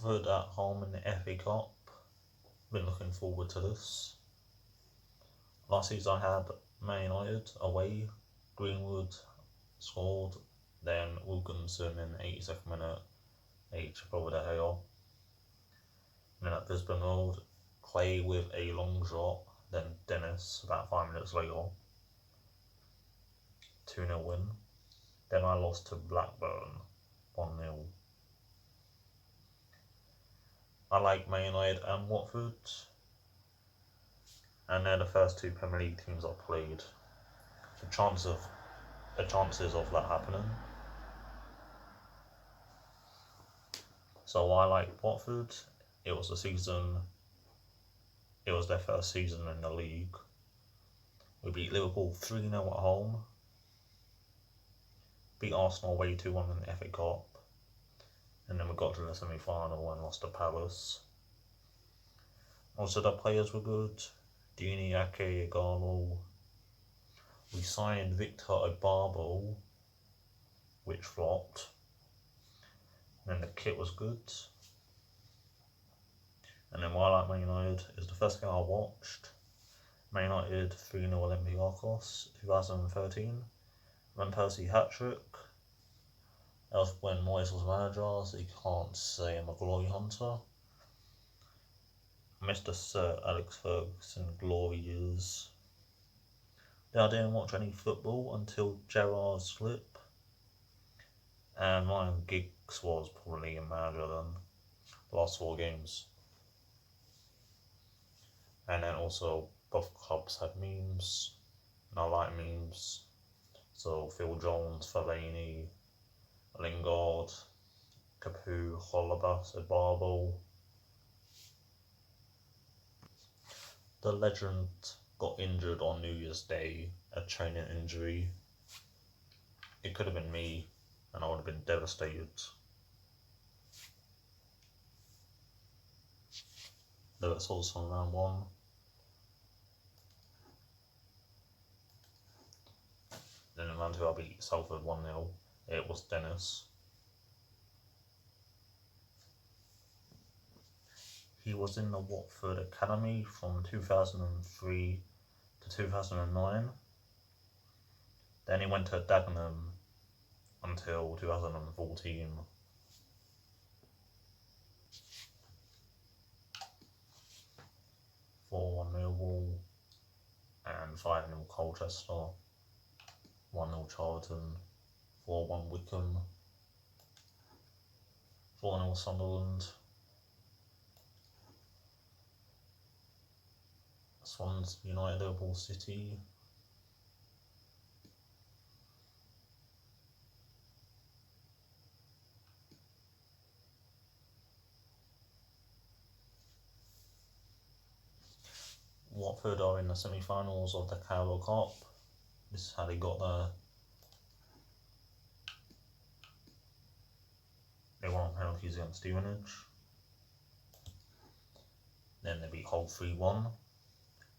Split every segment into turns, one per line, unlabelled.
Watford at home in the FA Cup. Been looking forward to this. Last season I had Man United away. Greenwood scored, then Wilkinson in the 82nd minute, a chip over the hill. And then at Brisbane Road, Clay with a long shot, then Dennis about 5 minutes later. 2-0 win. Then I lost to Blackburn, 1-0. I like Man United and Watford, and they're the first two Premier League teams I've played. The chances of that happening. So I like Watford. It was their first season in the league. We beat Liverpool 3-0 at home. Beat Arsenal away 2-1 in the FA Cup. And then we got to the semi-final and lost to Palace. Also the players were good. Dini, Ake, Igalo. We signed Victor Obabo, which flopped. And then the kit was good. And then what I like Man United is the first game I watched. Man United 3-0 Olympiacos 2013. Van Persie hat-trick. That was when Moyes was manager, so you can't say I'm a glory hunter. Mr. Sir Alex Ferguson glory years. Then I didn't watch any football until Gerrard's slip. And Ryan Giggs was probably a manager then. The last 4 games. And then also both clubs had memes. And I like memes. So Phil Jones, Fellaini, Lingard, Capu, Holebas, Ibabo. The legend got injured on New Year's Day, a training injury. It could have been me, and I would have been devastated. The results from round 1. Then in round 2 I beat Salford 1-0. It was Dennis. He was in the Watford Academy from 2003 to 2009. Then he went to Dagenham until 2014. For 1-0 Millwall and 5-0 Colchester, 1-0 Charlton, 4-1 Wickham, 4-0 Sunderland, Swans United, Liverpool City, Watford are in the semi-finals of the Carabao Cup. This is how they got there. They won on penalties against Stevenage. Then they beat Hull 3-1.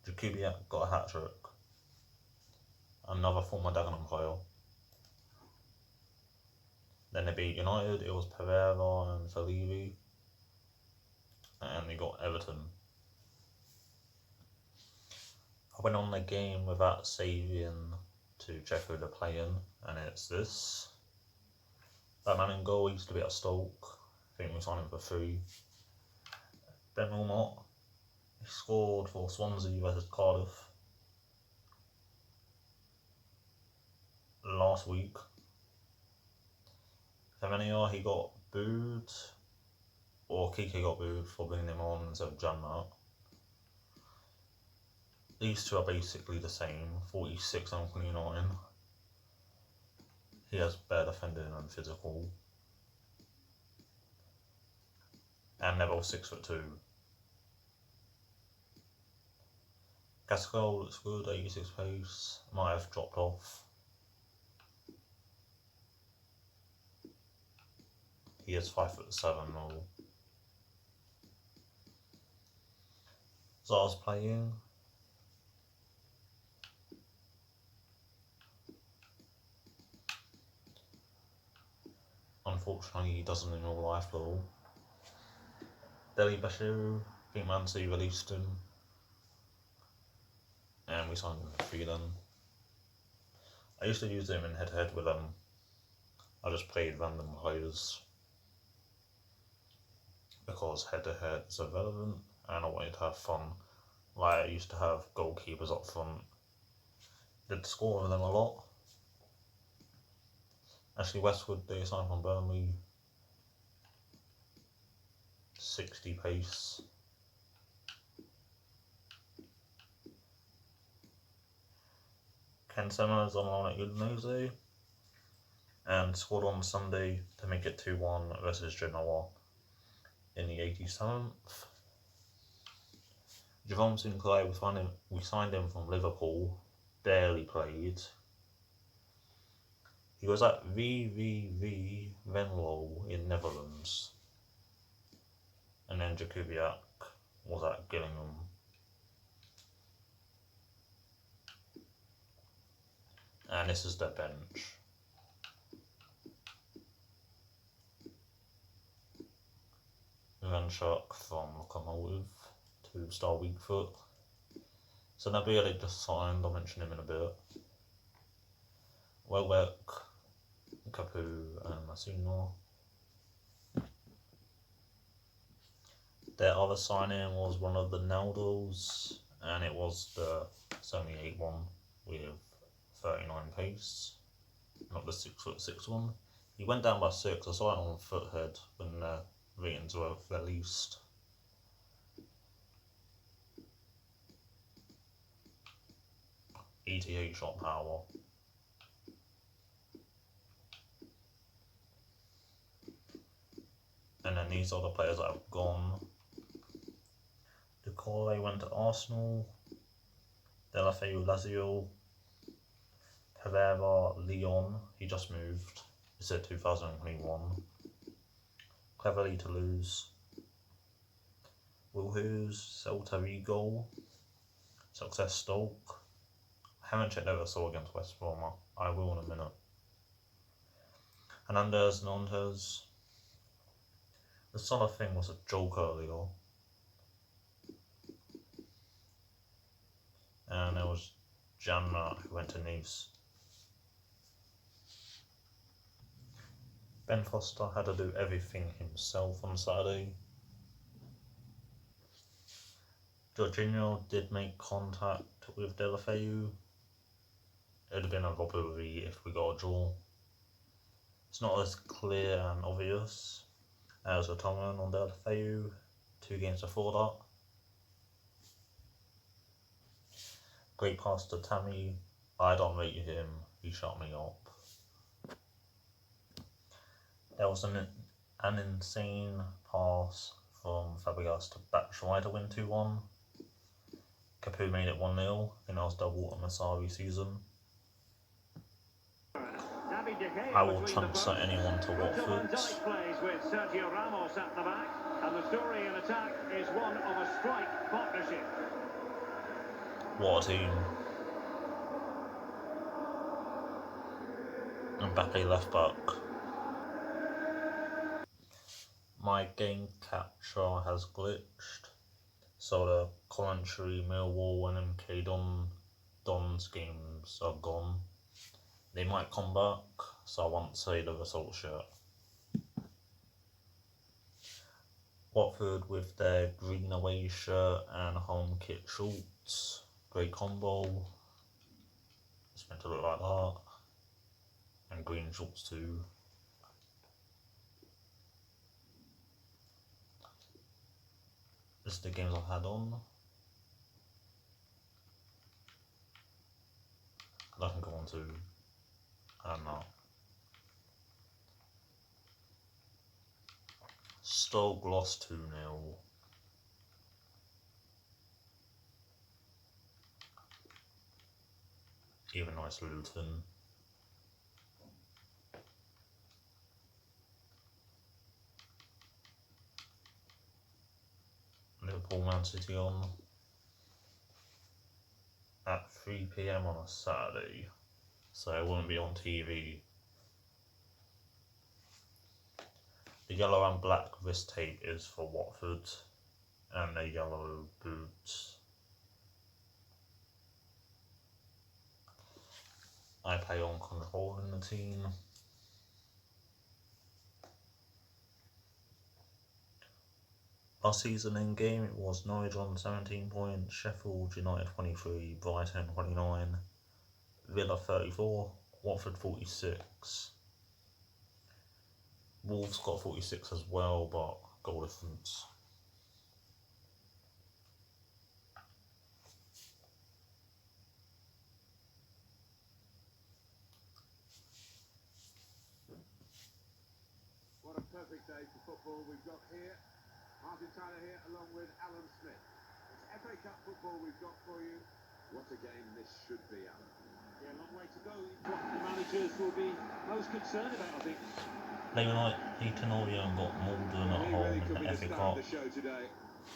Jakubiak got a hat-trick. Another former Dagenham player. Then they beat United, it was Pereira and Felivi. And they got Everton. I went on the game without saving to check who they're playing, and it's this. That man in goal used to be at Stoke. I think we signed him for free. Ben Wilmot. He scored for Swansea versus Cardiff last week. Femenia, he got booed, or Kike got booed for bringing him on instead of Janmat. These two are basically the same, 46 and 29. He has better defending and physical. And they're both 6'2". Gascoigne looks good, 86 pace, might have dropped off. He is 5'7" though. So I was playing. Unfortunately, he doesn't in real life though. Deli Bashiru, I think Man City released him. And we signed him for free then. I used to use him in head-to-head with them. I just played random players because head-to-head is irrelevant and I wanted to have fun. Like, I used to have goalkeepers up front. Did score with them a lot. Actually, Westwood, they signed from Burnley. 60 pace. Ken Sema is on loan at Udinese and scored on Sunday to make it 2-1 versus Genoa in the 87th. Jerome Sinclair, we signed him from Liverpool, barely played. He was at VVV Venlo in Netherlands. And then Jakubiak was at Gillingham. And this is their bench. Ranchuk from Lokomotiv, 2-star weak foot. So Nabil they just signed, I'll mention him in a bit. Welbeck, Capu and Massino. Their other signing was one of the Naldos, and it was the 78 one with 39 pace, not the 6'6" one. He went down by 6, I saw it on Foothead when the ratings were released. ETA shot power. And then these are the players that have gone. Ducole went to Arsenal. Delafeu Lazio. Pereira Lyon, he just moved. He said 2021. Cleverly Toulouse. Will Hughes, Celta Vigo. Success Stoke. I haven't checked out the saw against West Brom. I will in a minute. Hernandez Nantes. The sort of thing was a joke earlier. And there was Janma who went to Nice. Ben Foster had to do everything himself on Saturday. Jorginho did make contact with Delafeu. It would have been a robbery if we got a draw. It's not as clear and obvious as a Tongan on Delafeu 2 games before that. Great pass to Tammy. I don't rate him, he shut me up. There was an insane pass from Fabregas to Batshuayi to win 2-1. Capu made it 1-0, and that was the Walter Massari season. I will transfer anyone to Watford.
With Sergio Ramos at the back, and the story in attack is one of a strike partnership.
What a team. Mbappe left back. My game capture has glitched, so the commentary Millwall and MK Don's games are gone. They might come back, so I won't say the results yet. Watford with their green away shirt and home kit shorts. Great combo. It's meant to look like that. And green shorts too. This is the games I've had on. I can go on to. I don't know. Stoke lost 2-0. Even nice Leyton. Liverpool Man City on at 3 PM on a Saturday, so it wouldn't be on TV. The yellow and black wrist tape is for Watford, and the yellow boots. I play on controlling the team. Last season in game it was Norwich on 17 points, Sheffield United 23, Brighton 29, Villa 34, Watford 46. Wolves got 46 as well, but goal difference.
What a perfect day for football we've got here. Martin Tyler here along with Alan Smith. It's FA Cup football we've got for you. What a game this should be, Alan.
Yeah, long way to go. What the managers will be most concerned about, I think.
Leyton Orient got Malden at home in the FA Cup.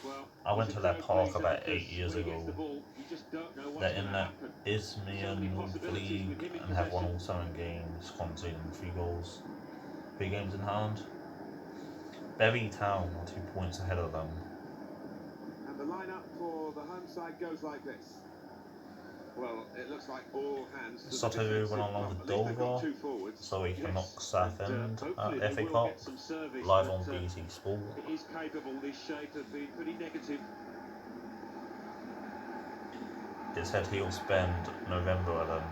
Well,
I went to their park about 8 years ago. They're in the Isthmian North League and have won all 7 games, conceding 3 goals. 3 games in hand. Bury Town are 2 points ahead of them.
And the lineup for the home side goes like this. Well, it looks like all hands.
Soto went along with Dover, so he can knock Southend at FA Cup, live on BT Sport.
It is capable, this shade of being pretty negative.
It said he'll spend November at them.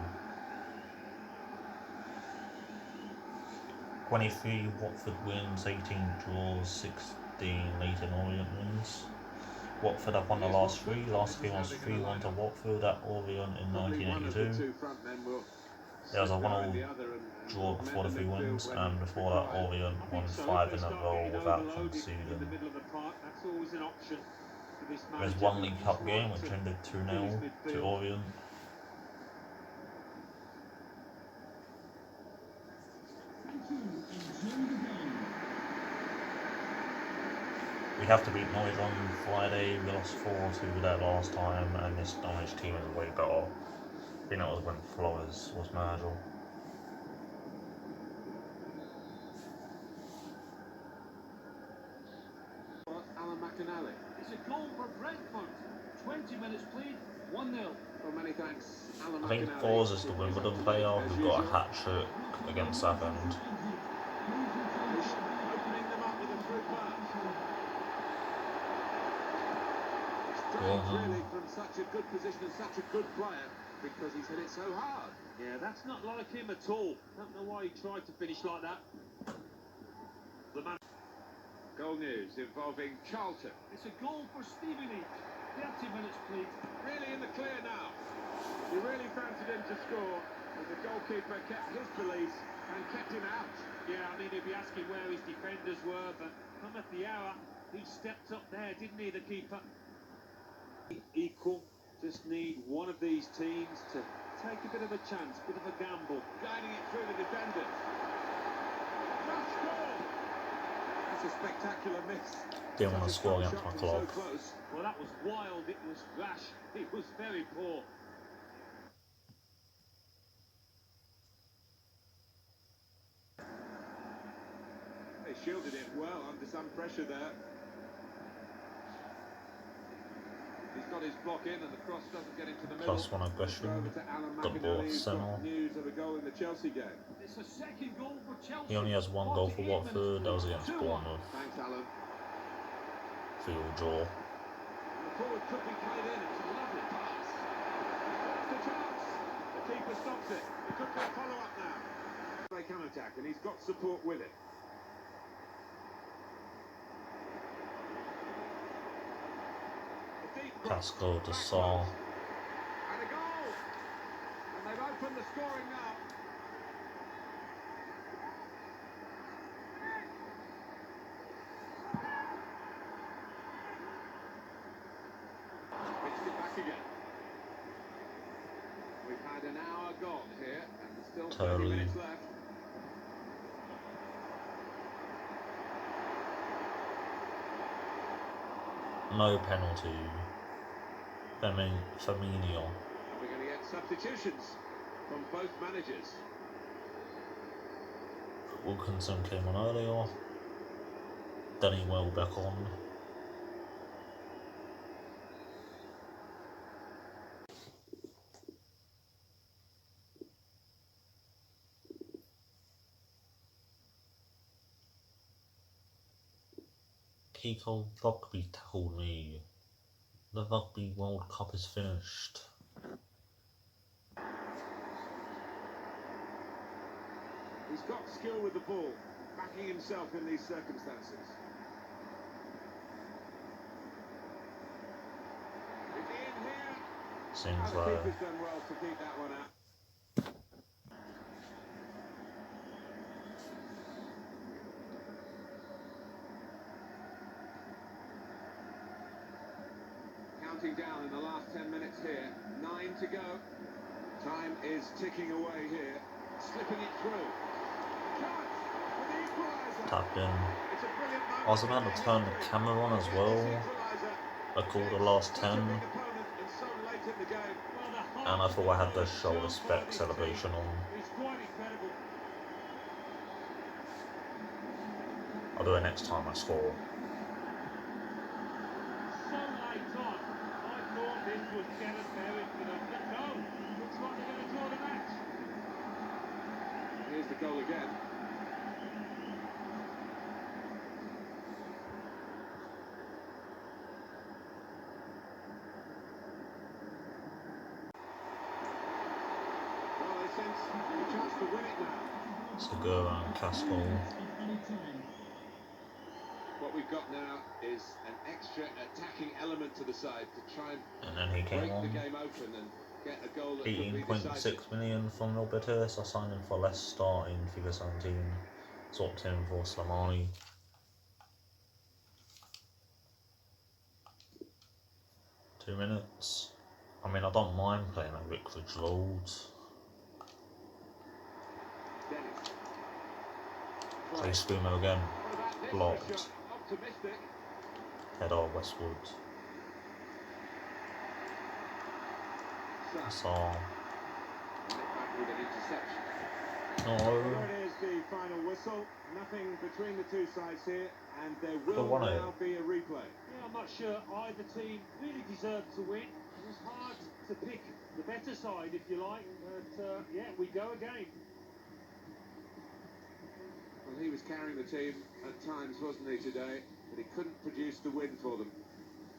23 Watford wins, 18 draws, 16 Leyton Orient wins. Watford have won the last 3. Last game was 3-1 to Watford at Orient in 1982. There was a 1-1 draw before the 3 wins, and before that Orient won 5 in a row without conceding. There's 1 League Cup game which ended 2-0 to Orient. We have to beat Norwich on Friday. We lost 4-2 there last time, and this Norwich team is way better. I think that was when Flores was manager.
Alan McAnally.
It's a goal for Brentford. 20 minutes played, 1-0.
Well, many thanks, Alan
I think
McAnally.
Flores is the Wimbledon player who got a hat-trick against Southend.
Opening them up with a through pass. Strange, really, from such a good position and such a good player, because he's hit it so hard.
Yeah, that's not like him at all. Don't know why he tried to finish like that. The man.
Goal news involving Charlton.
It's a goal for Stevenage. 30 minutes played.
Really in the clear now. He really fancied him to score, but the goalkeeper kept his police and kept him out.
Yeah, I mean, he'd be asking where his defenders were, but come at the hour, he stepped up there, didn't he, the keeper? Equal. Just need one of these teams to take a bit of a chance, bit of a gamble.
Guiding it through the defenders. Rush goal! That's a spectacular miss.
Didn't want to score against my club.
So close.
Well, that was wild, it was rash, it was very poor.
They shielded it well under some pressure there. He's got his block in and the cross doesn't get into the middle.
+1 aggression,
Over to Alan
got the ball
McAnally, who's
centre.
got news of a goal in the Chelsea game.
It's a second goal for Chelsea.
He only has 1 goal for Watford, that was against
2-1.
Bournemouth.
Thanks, Alan.
Field draw.
The forward could be played in. It's a lovely pass. It's a chance. The keeper stops it. It could be a follow-up now. They can attack, and he's got support with it.
Pascal de Sar.
And a goal! And they've opened the scoring now. Pitched it back again. We've had an hour gone here, and there's still 30
Totally.
minutes left.
No penalty. Firmino.
We're going to get substitutions from both managers.
Wilkinson came on earlier. Danny Welbeck on. Kiko Rugby tackled me. The Rugby World Cup is finished.
He's got skill with the ball, backing himself in these circumstances. It's in here.
Seems
The
like
keeper's done well to keep that one out. Counting down in the last 10 minutes here. 9 to go. Time is ticking away here. Slipping it through. Chance for the equaliser.
tapped in.
It's a brilliant moment.
I was about to turn the camera on as well. Record the last 10. And I thought I had the shoulder spec celebration on.
It's quite incredible.
I'll do it next time I score.
So late on, I thought this would get us there into the no. Looks like they're going to draw the match.
Here's the goal again. Well, they sense a chance to win it now.
Segura and Castle.
What we've got now is an extra attacking element to the side to try and
And then he came
break the
on.
game open and get a goal that could be decisive.
18.6 million from Nobitis. I signed him for Leicester in FIFA 17. Swapped him for Slimani. Two minutes. I mean, I don't mind playing at Vicarage Road.
Dennis.
Play Screamo again.
What about this
Blocked.
shot? Optimistic.
Header Westwood.
Sa.
So,
Right back with an interception.
no.
There it is, the final whistle. Nothing between the two sides here, and there will
one
now be a replay.
Yeah, I'm not sure either team really deserved to win. It was hard to pick the better side, if you like. But yeah, we go again.
Well, he was carrying the team at times, wasn't he, today? But he couldn't produce the win for them.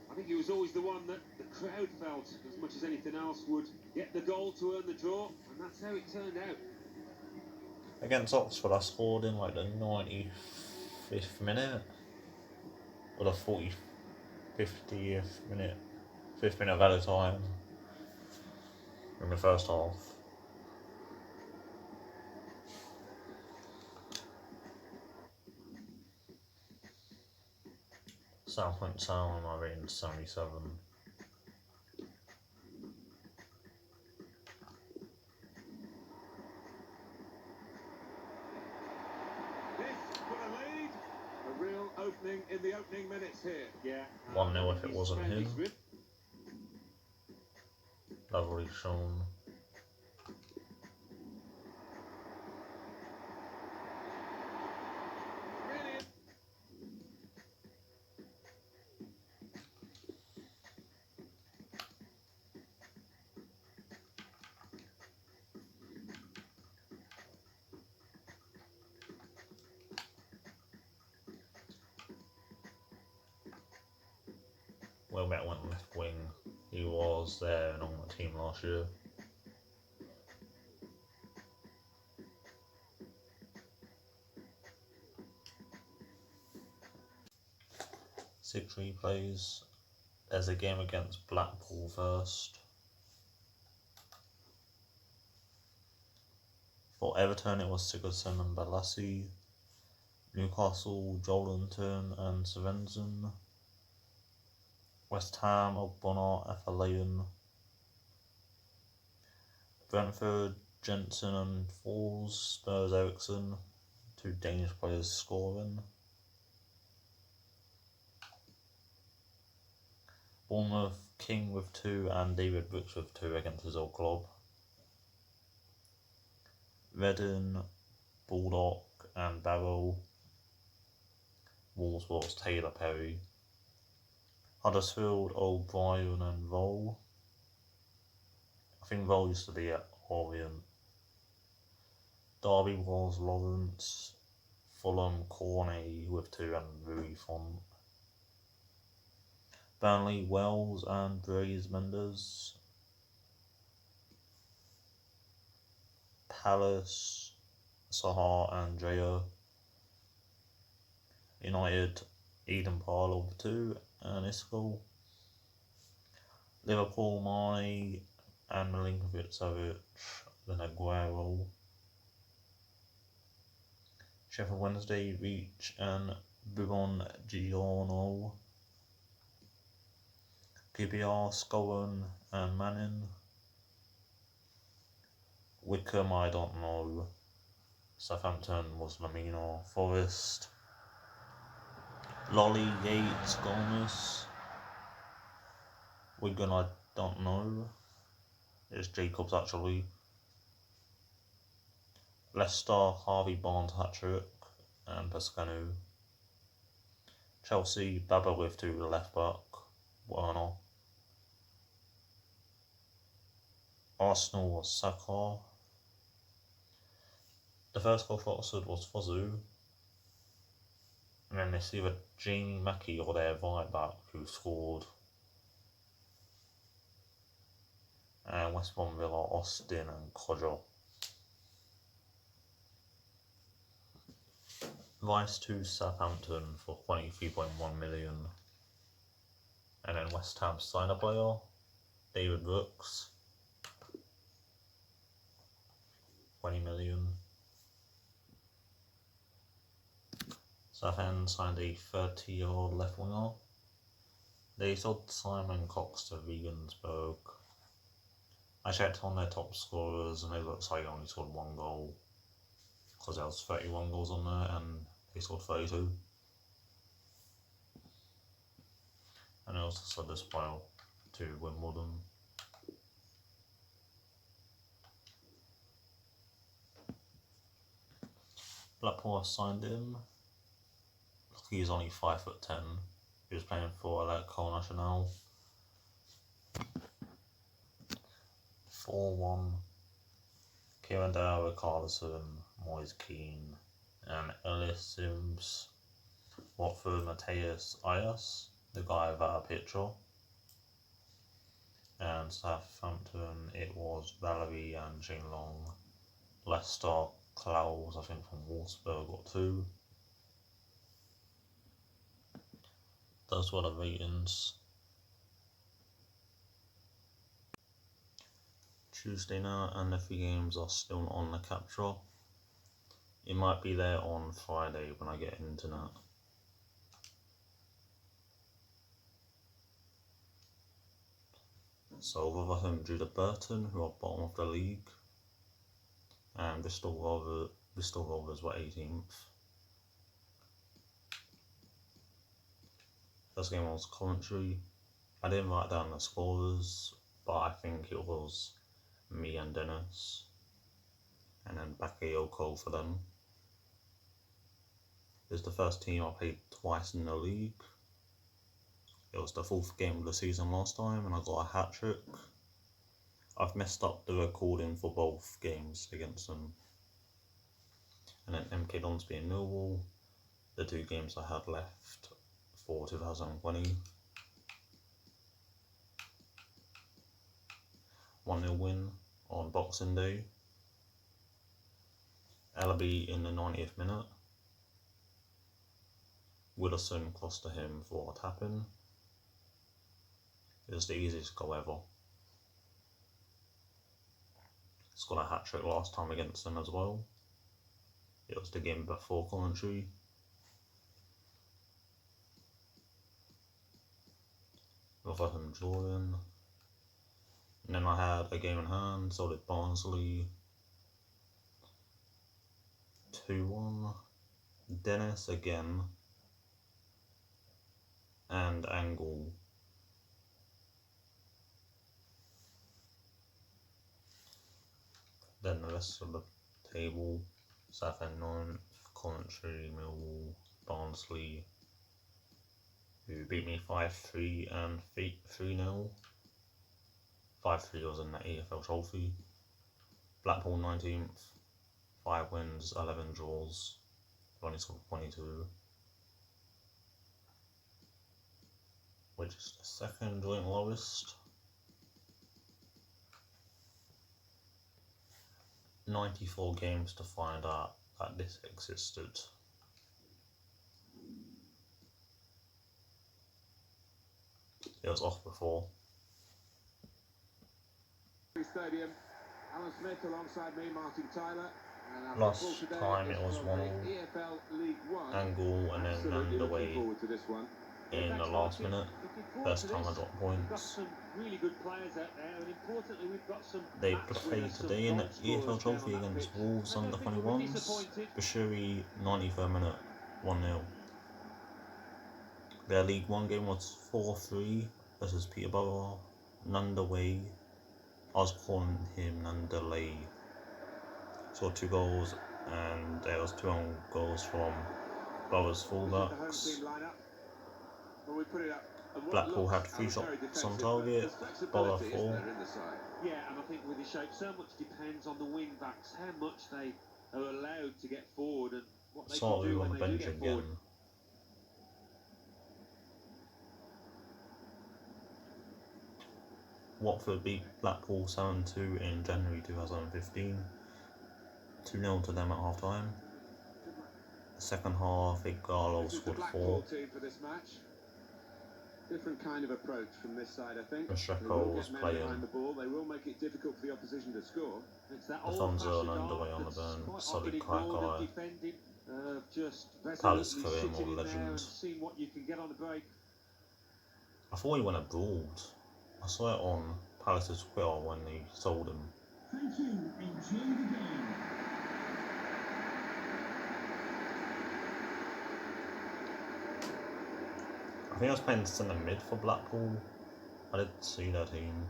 I think he was always the one that the crowd felt, as much as anything else, would get the goal to earn the draw, and that's how it turned out.
Against Oxford, I scored in like the 95th minute. Or the 50th minute. 5th minute of added time. In the first half. South Point Town, I rated 77.
This for the lead. A real opening in the opening minutes here.
Yeah.
1-0 if it
he's
wasn't
found
him.
his rhythm.
Lovely shown.
Brilliant.
Welbeck went left wing. He was there and on the team last year. Six replays. There's a game against Blackpool first. For Everton it was Sigurdsson and Balassi. Newcastle, Jolinton and Svensson. West Ham, Ogbonna, Leyton. Brentford, Jensen and Falls. Spurs, Ericsson. Two Danish players scoring. Bournemouth, King with 2 and David Brooks with 2 against his old club. Reading, Baldock and Barrow. Wolves was Taylor Perry. Huddersfield, O'Brien and Vole. I think Vole used to be at Orient. Derby was Lawrence. Fulham, Corney with 2 and Rui Font. Burnley, Wells and Braze Mendes. Palace, Sahar and Drea. United, Eden Parlour with 2 and Isco. Liverpool, Mane and Milinkovic-Savic, then Aguero. Sheffield Wednesday, Reach and Buon Giorno. PPR, Scowen and Manning. Wickham, I don't know. Southampton was Lamina. Forest, Lolly, Yates, Gomez. Wigan, I don't know. It's Jacobs actually. Leicester, Harvey Barnes hat-trick and Pescanu. Chelsea, Baba with 2 left back, Werner. Arsenal was Saka. The first goal for Oxford was Fozu. And then it's either Jamie Mackie or their right back who scored. And West Brom Villa, Austin and Codger. Rice to Southampton for 23.1 million. And then West Ham signed a player, David Brooks, 20 million. Southend signed a 30-year-old left winger. They sold Simon Cox to Regensburg. I checked on their top scorers and it looks like they only scored 1 goal. Because there was 31 goals on there and they scored 32. And I also sold this player to Wimbledon. Blackpool signed him. He's only 5'10". He was playing for École Nationale. 4-1. Kieran Dyer, Carlson, Moise Keane, and Ellis Sims. Watford, Matthias Ayas, the guy without a picture. And Southampton, it was Valerie and Jane Long. Leicester, Klaus, I think from Wolfsburg, got 2. Those were the ratings. Tuesday night, and the 3 games are still on the capture. It might be there on Friday when I get internet. So Rotherham drew to Burton, who are bottom of the league, and Bristol Rovers were 18th. First game was Coventry. I didn't write down the scorers, but I think it was me and Dennis, and then Bakayoko for them. It's the first team I played twice in the league. It was the 4th game of the season last time and I got a hat-trick. I've messed up the recording for both games against them. And then MK Dons being Millwall, the 2 games I had left for 2020. 1-0 win on Boxing Day. Ellaby in the 90th minute. Wilson crossed to him for a tap-in. It was the easiest goal ever. Scored a hat-trick last time against them as well. It was the game before Coventry. Rotherham drawing. And then I had a game in hand, sold it Barnsley. 2-1. Dennis again. And Angle. Then the rest of the table: Southend 9th, Coventry, Millwall, Barnsley, who beat me 5-3 and 3-0. 5-3 was in the EFL Trophy. Blackpool 19th, 5 wins, 11 draws, only scored 22. Which is the second joint lowest. 94 games to find out that this existed. It was off before.
Stadium. Alan Smith alongside me, Martin Tyler. And
Last time it was 1-0. Angle and then Nand away in the last minute. First time I dropped points. They played today in the EFL Trophy against Wolves under 21s. Bashiri 93rd minute, 1-0. Their League One game was 4-3 versus Peterborough. Nand away. I was calling him Nandalay. Scored 2 goals, and there was 2 own goals from Borough's fullbacks. Blackpool had 3 shots on target, Borough 4.
Yeah, and I think with the shape, so much depends on the wing backs, how much they are allowed to get forward and what they can do
on
when
the
they do
bench
get forward.
again. Watford beat Blackpool 7-2 in January 2015. 2-0 to them at half time. The second half, Igalo scored 4.
Different kind of approach from this side, I think.
Restrepo was playing.
The ball. They will make it difficult for the opposition to score.
Alfonso and underway on the bench. Solid Kakai. Palace Karim or legend. I thought he went abroad. I saw it on Palace's Twitter when they sold him.
Thank you. Enjoy the game.
I think I was playing centre mid for Blackpool. I didn't see their team.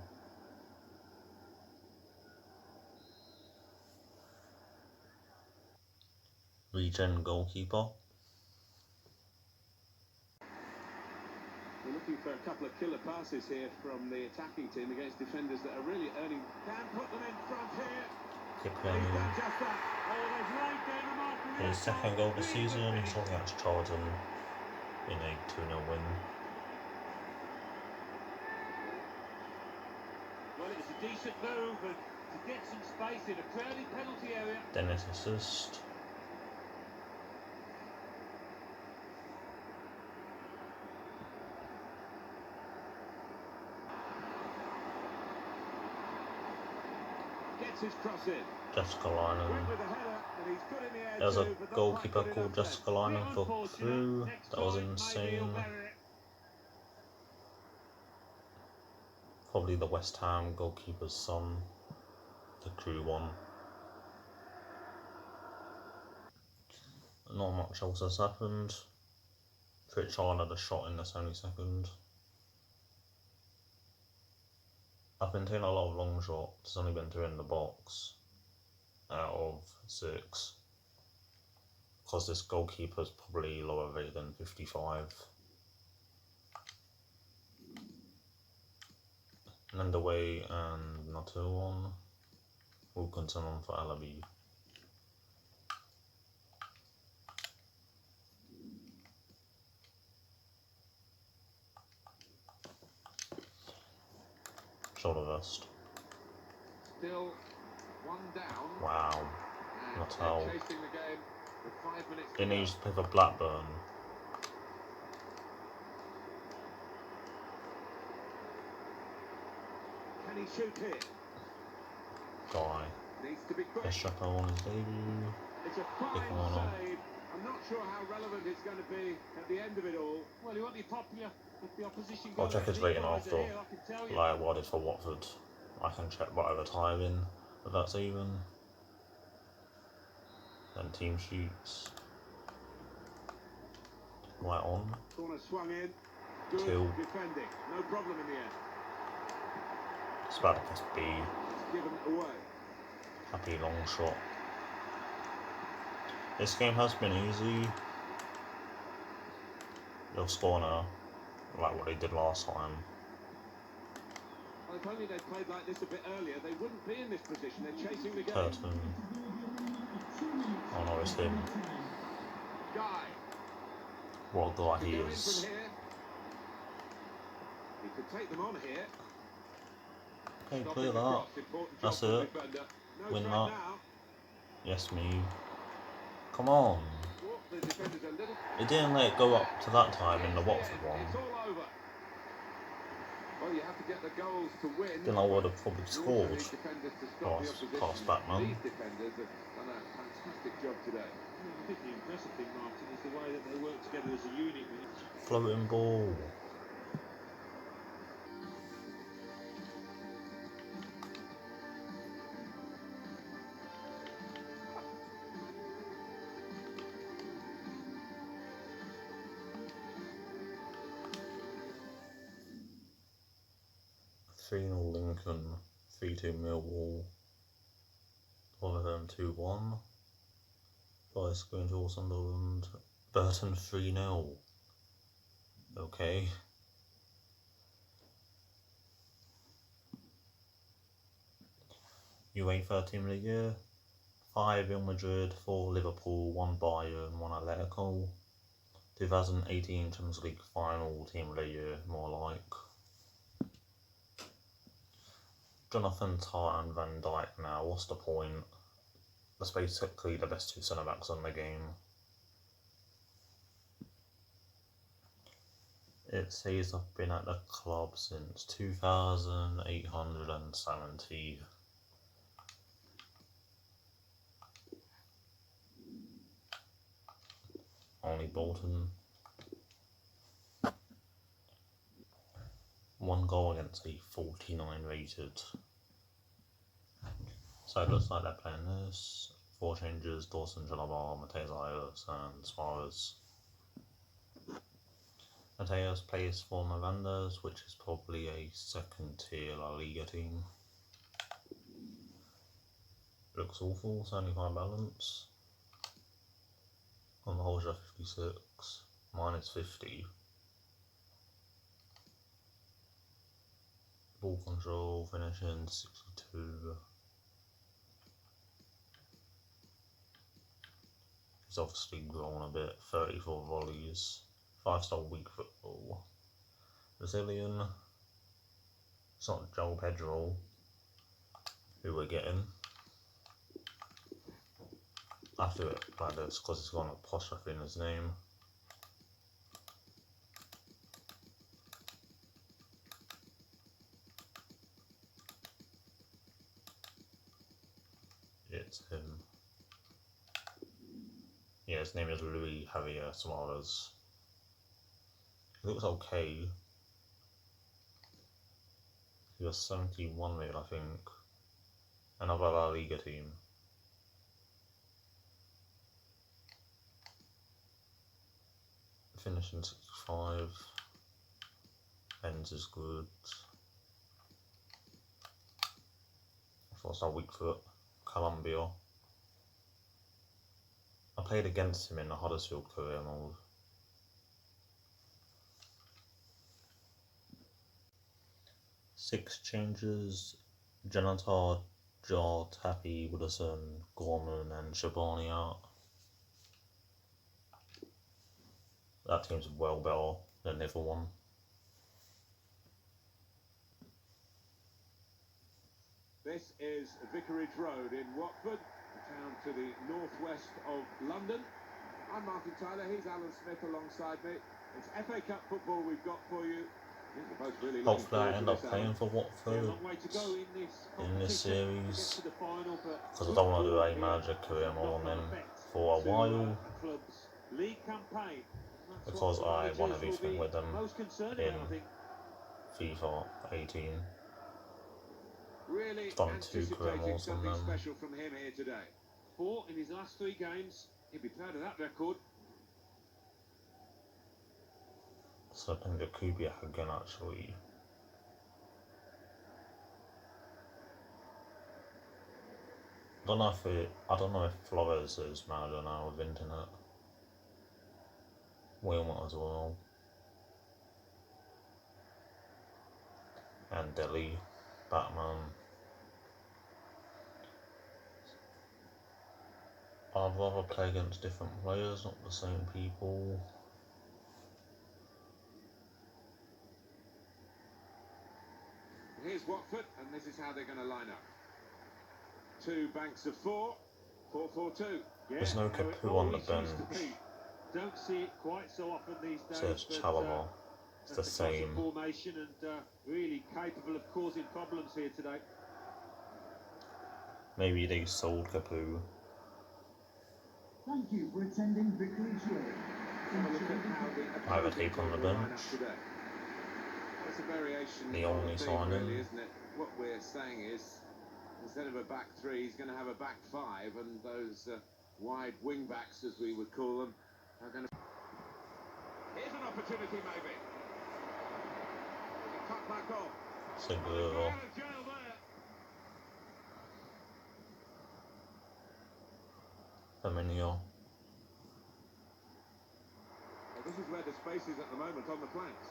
Regen goalkeeper.
We're looking for a couple of killer passes here from the attacking team against defenders that are really earning. Can put them in front here.
Kiplanian. His second goal this season, he's only against Charlton in a 2-0 win.
Well, it's a decent move and to get some space in a crowded penalty area.
Dennis assist.
Gets his cross in.
Jessica Lynon. There's a goalkeeper called Jessica Lynon for Crew. That was insane. Probably the West Ham goalkeeper's son. The Crew one. Not much else has happened. Pritchard had a shot in the 72nd. I've been taking a lot of long shots. There's only been 2 in the box out of 6. Because this goalkeeper's probably lower rated than 55. Nandaway and Natul on. Wilkinson on for Alabi. Shoulder vest.
Still 1 down.
Wow. Natal.
Chasing the game with 5 minutes.
Didn't he used to play for Blackburn?
Can he shoot here?
Guy.
Needs to be quick.
Estrepo on his debut.
It's a fine save. I'm not sure how relevant it's going to be at the end of it all.
Well, he won't be popular with the opposition.
I'll check his rating after, like what I did for Watford. I can check whatever tie in, but that's even. Then team sheets. Right on.
Corner swung in. Good
2.
defending. No problem in the end.
Spadicus B.
It's given away.
Happy long shot. This game has been easy. They'll score now. like what they did last time.
Well, if only they'd played like this a bit earlier, they wouldn't be in this position. They're chasing the game.
Curtin. Oh no, it's him.
Guy.
What a guy
Could
he
go in
is.
from here. He could take them on here.
Okay,
Stopping
clear
the
that.
cross. Important
That's
job from
it.
the defender. No
Win
threat
that.
now.
Yes, me. Come on.
Well, the defender's a little...
It didn't let it go up to that time in the Watford one.
It's all over. Well, you have to get the goals to win.
Then I would have probably
You also
scored.
need defenders to stop the opposition.
Pass back, man.
These defenders have done a fantastic job today.
I think the impressive thing, Martin, is the way that they work together as a unit.
Floating ball. (3-0 Lincoln, 3-2 Millwall, Rotherham 2-1, Bias going to Sunderland, Burton 3-0. Okay. UEFA Team of the Year, 5 Real Madrid, 4 Liverpool, 1 Bayern, 1 Atletico. 2018 Champions League Final Team of the Year, more like. Jonathan Tah and Van Dijk now, what's the point? That's basically the best 2 centre-backs in the game. It says I've been at the club since 2870. Only Bolton. 1 goal against a 49 rated. So it looks like they're playing this. 4 changes: Dawson, Jalabal, Mateus Ayers and Suarez. Mateus plays for Mirandas, which is probably a 2nd tier La Liga team. Looks awful, 75 balance. On the whole, 56. Mine is 50. Ball control, finishing 62. He's obviously grown a bit, 34 volleys. 5-star weak football. Brazilian. It's not Joel Pedro, who we're getting. I have to do it like this because it's got an apostrophe in his name. It's him. Yeah, his name is Luis Javier Suarez. He looks okay. He was 71 rated, I think. Another La Liga team. Finishing 65. Ends is good. 4-star weak foot. Colombia. I played against him in the Huddersfield career mode. Six changes: Janitor, Jar, Tappy, Woodison, Gorman and Shabani out. That team's well better than the other one.
This is Vicarage Road in Watford, a town to the northwest of London. I'm Martin Tyler, he's Alan Smith alongside me. It's FA Cup football we've got for you. Really
hopefully I end up playing for Watford
in
this series, because I don't want to do a manager career mode on them for a while, because I won everything with them in FIFA 18.
Really
done 2 career modes on them.
Special from him here today.
4 in his last 3 games.
He'd be proud of that record.
So I think the Kubiak again actually. I don't know if Flores is manager now with internet. Wilmot as well. and Delhi, Batman. I'd rather play against different players, not the same people.
Here's Watford, and this is how they're going to line up. 2 banks of 4, 4-4-2.
Yeah,
There's no
how it
Capu on the
always used to
bench.
be. Don't see it quite so often these days.
Says
but,
Chalobah. It's the
that's a classic
same.
formation and really capable of causing problems here today.
Maybe they sold Capu.
Thank you for attending Vicarage Road.
Have a look at how the
Ira Tape on the
opposing team will line
bench.
up today. It's a variation
The
of
only
the theme,
signing.
really, isn't it? What we're saying is, instead of a back 3, he's going to have a back 5, and those wide wing backs, as we would call them, are going to... Here's an opportunity, maybe. Cut back off.
Singular.
Out of jail there.
Firmino.
Well, this is where the space is at the moment on the flanks.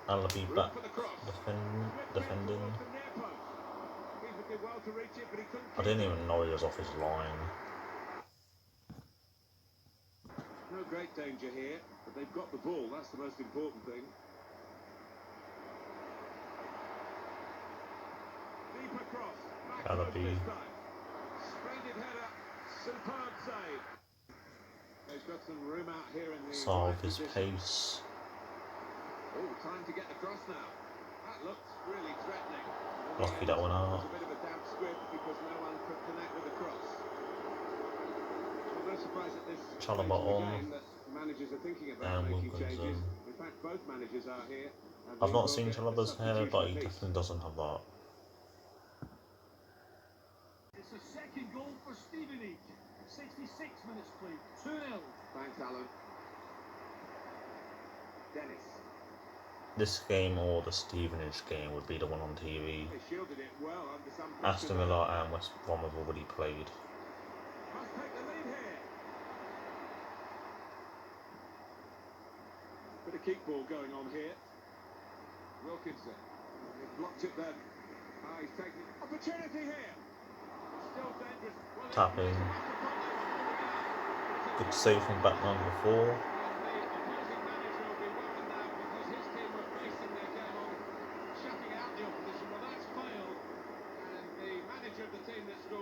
Alabi
Room
back
for the cross.
defending.
Keeper did well to reach it, but he couldn't
I didn't even know he was off his line.
No great danger here, but they've got the ball. That's the most important thing. Deep across. Back
Gotta
post
be.
this time. Splendid header. Superb save. He's got some room out here in the
Solve
wide
his
position.
pace.
Oh, time to get the cross now. That looks really threatening.
Lucky that one out.
It's a bit of a damp squib because no one could connect with the cross. Well, no surprise at this stage of the
Chalobah on.
game that managers are thinking about
And
making
Wilkinson.
changes. In fact, both managers are here. And
I've
they
not
will
seen
get a
Chalobah's hair, but he
substitution apiece.
definitely doesn't have that.
It's a second goal for Stevenage. 66 minutes played. 2-0.
Thanks, Alan. Dennis.
This game or the Stevenage game would be the one on TV.
They shielded it well under some
Aston
pressure.
Villa and West Brom have already played.
Must take the lead here. Bit of keep ball going on here. Wilkinson. He blocked it then. He's taking opportunity here. Still dangerous. Well,
Tapping. Good save from Batman before.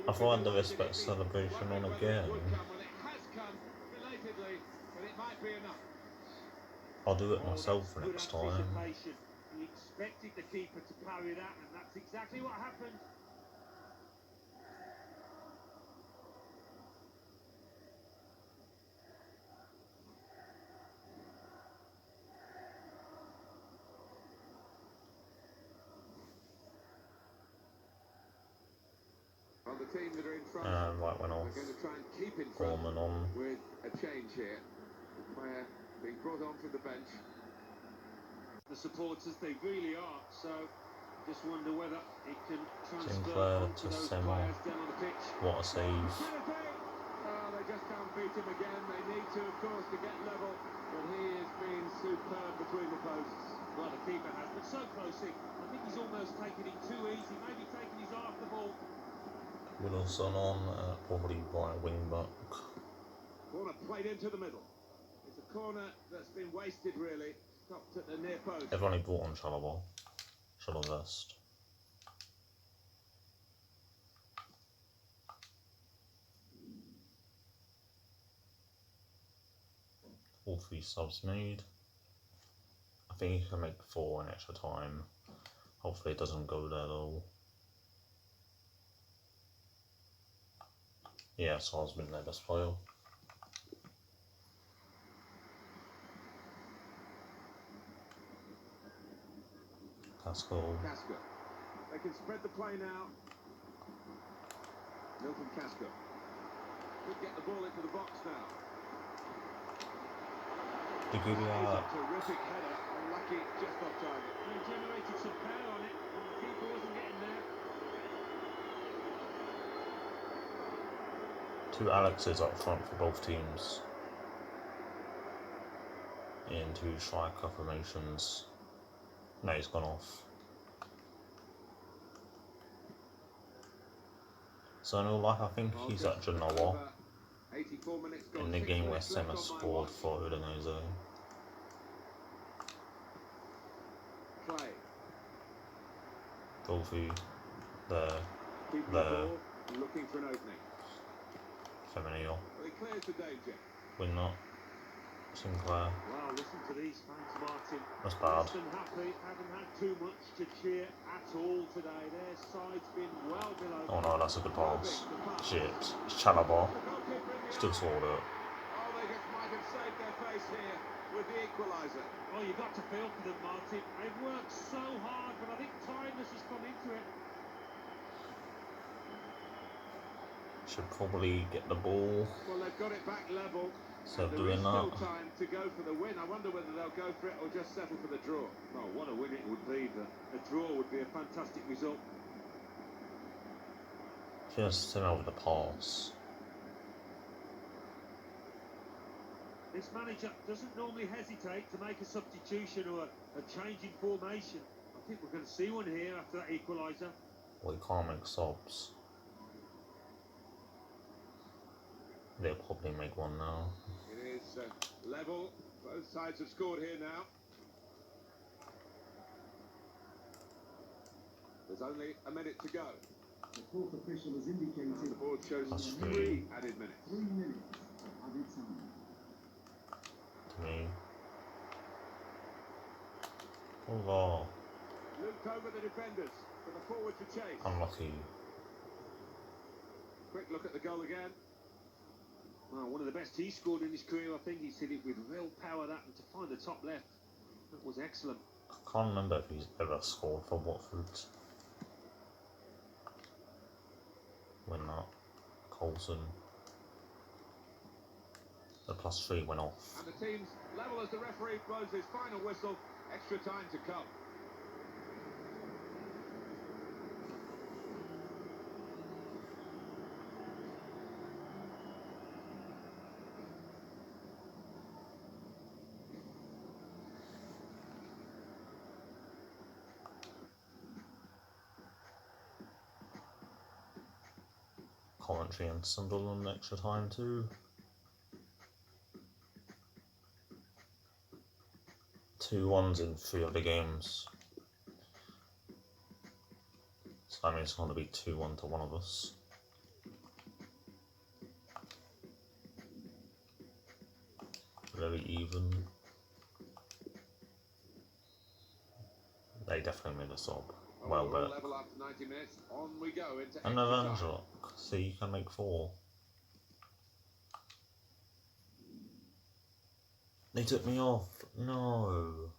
I find the respect celebration on again. I'll do it myself
Good
next time.
anticipation. He expected the keeper to parry that, and that's exactly what happened.
Well, the team that are in front
And right went off.
are going to try and keep in front
Gorman on.
with a change here. The player being brought on from the bench.
The supporters, they really are. So, just wonder whether it can transfer
Sinclair
onto
to
those
Sema.
players down on the pitch.
What a save.
Oh, they just can't beat him again. They need to, of course, to get level. But he has been superb between the posts.
Well, the keeper has, but so close. I think he's almost taken it too easy. Maybe taking his eye off the ball.
Wilson on, probably right wing back.
Corner played into the middle. It's a corner that's been wasted, really. Stopped at the near post.
They've only brought on Chalobah. Vest. All 3 subs made. I think you can make 4 in extra time. Hopefully it doesn't go there though. Yeah, Sal's been their best player. Casco.
Casco. They can spread the play now. Milton Casco. Could get the ball into the box now.
The good
Terrific header. Unlucky, just off target.
He generated some power on it, and the keeper wasn't getting there.
2 Alexes up front for both teams. In 2 striker formations. No, he's gone off. So in real life, I think he's at Genoa
84 minutes gone,
in the
6
game where
minutes left
Senna
on my
scored
watch.
for Udinese.
Play.
Go through the
Keeping the ball, looking for an opening.
Femenil.
Well, he clears the danger.
Win not. Sinclair.
Well, listen to these fans, Martin.
That's bad.
Less than happy, haven't had too much to cheer at all today. Their side's been well below.
Oh no, that's a good pass. Shit. It's
The
Chalobah.
goalkeeper in the
Still
eye.
scored it.
Oh, they just might have saved their face here with the equaliser.
Oh, you've got to feel for them, Martin. They've worked so hard, but I think tiredness has come into it.
Should probably get the ball.
Well, they've got it back level.
So
There
doing
is
that.
still time to go for the win. I wonder whether they'll go for it or just settle for the draw.
Oh, what a win it would be. A draw would be a fantastic result.
Just send over the pass.
This manager doesn't normally hesitate to make a substitution or a change in formation. I think we're going to see one here after that equaliser.
Well, he can't make subs. They'll probably make one now.
It is level. Both sides have scored here now. There's only a minute to go.
The fourth official has indicated
The board shows
That's
3
three.
added minutes.
3 minutes of added time.
To me. Oh,
Looped over the defenders for the forward to chase.
unlucky.
Quick look at the goal again.
Well, one of the best he's scored in his career. I think he's hit it with real power, that, and to find the top left. That was excellent.
I can't remember if he's ever scored for Watford. When not, Coulson. The +3 went off.
And the team's level as the referee blows his final whistle. Extra time to come.
Coventry and Sunderland extra time too. 2-1s in 3 of the games. So that means it's going to be 2-1 to one of us. Very even. They definitely made a sub. Well,
Overall
but
level after 90 minutes. On we go into
and
extra
revenge
time.
lock. See, you can make 4. They took me off. No.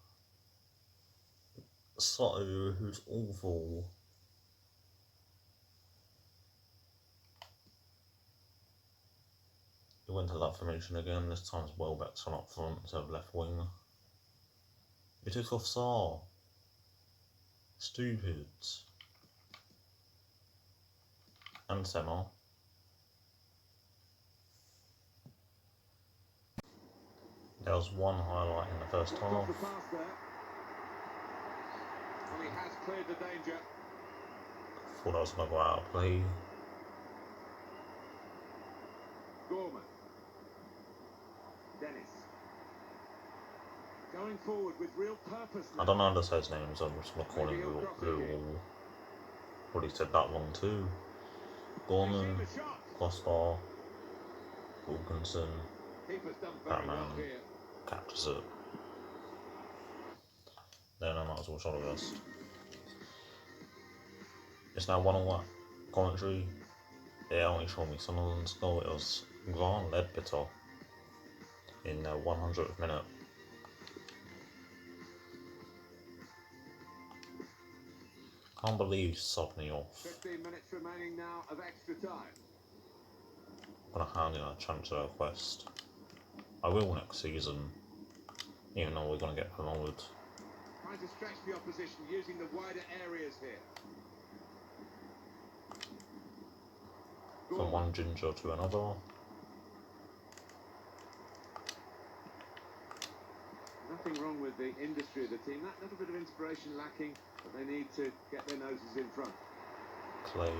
Soto, who's awful. He went to that formation again. This time's Welbeck's on up front instead of left wing. He took off Saar. Stupid. And Senna. There was one highlight in the first half.
Got the pass there. Well, he has cleared the danger.
Thought I was going to go out of play.
Gorman. Dennis. Going forward with real purpose now.
I don't know how to say his name, so I'm just going to call him Blue. Probably said that wrong too. Gorman,
Receive a shot.
Costa, Wilkinson,
Keeper's done very
Batman.
well here.
Captures it. Then I might as well shot of us. It's now 1-1. Coventry. They only showed me Sunderland's goal. It was Grant Ledbetter in the 100th minute. Can't believe he subbed me off.
15 minutes remaining now of extra time.
I'm gonna hand in a transfer request. I will next season, even though we're gonna get promoted.
Trying to stretch the opposition using the wider areas here.
From one ginger to another.
Nothing wrong with the industry of the team. That little bit of inspiration lacking, but they need to get their noses in front.
Clay.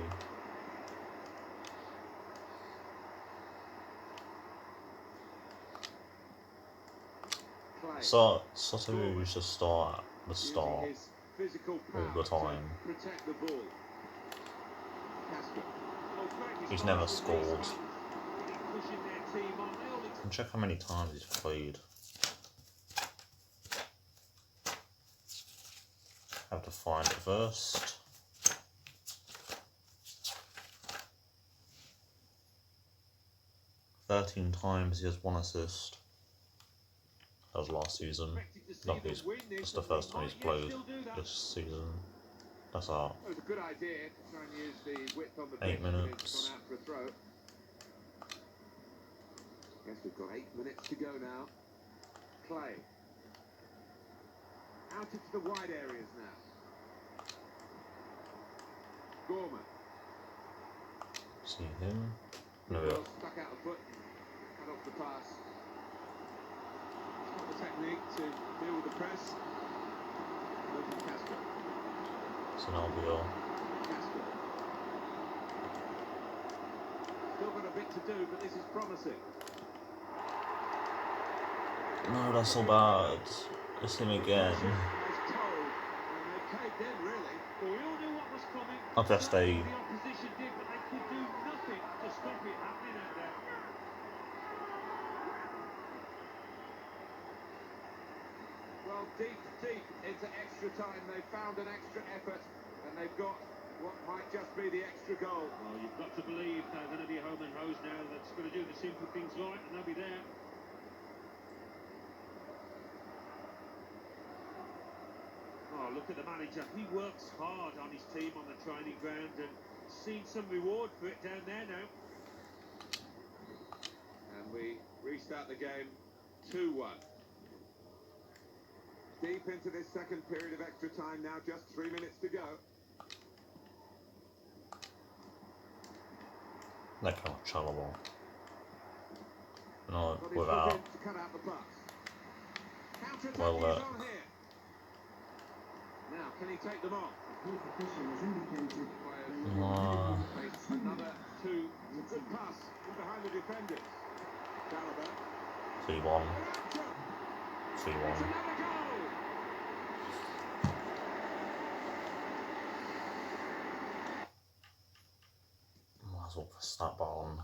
So Soto used to start at the
Using
start
his physical
all
power
the time.
to protect the ball. Casper.
Well, great
He's
response
never
from these
scored.
fans, really pushing their team on. They all
And check how many times he's played. Have to find it first. "13 times he has 1 assist. That was last season.
expected to see
Not
them
his,
win this,
it's the
and
first
they
time he's
might yet
played
still do that.
this season. That's our
It was a good idea to try and use the width on the
8
pitch, but
minutes.
it's gone out for a throw. Guess we've got 8 minutes to go now. Clay. Out into the wide areas now. Gorman.
See him. No, we
Well,
got
stuck out the foot. Cut off the pass. Got the technique to deal with the press. Leyton Casper.
Sanabia.
Casper. Still got a bit to do, but this is promising.
No, that's so bad. It's him again.
As told, and they caved in, really.
Well, we all knew what was coming.
I guess they-
The opposition did, but they could do nothing to stop it happening out there.
Well, deep into extra time, they found an extra effort, and they've got what might just be the extra goal.
Well, you've got to believe they're going to be home and hose now. That's going to do the simple things right, and they'll be there. Oh, look at the manager. He works hard on his team on the training ground and seen some reward for it down there now.
And we restart the game 2-1. Deep into this second period of extra time now, just 3 minutes to go.
That can't Chalobah. No,
Got his foot
without.
in to cut out the pass. Counter-attack
Well,
is on here. Now, can he take them on?
The fourth official has indicated
Makes another 2. Good pass from behind the defenders. Chalobah.
3-1.
It's
3-1.
another goal!
Might as well press that button.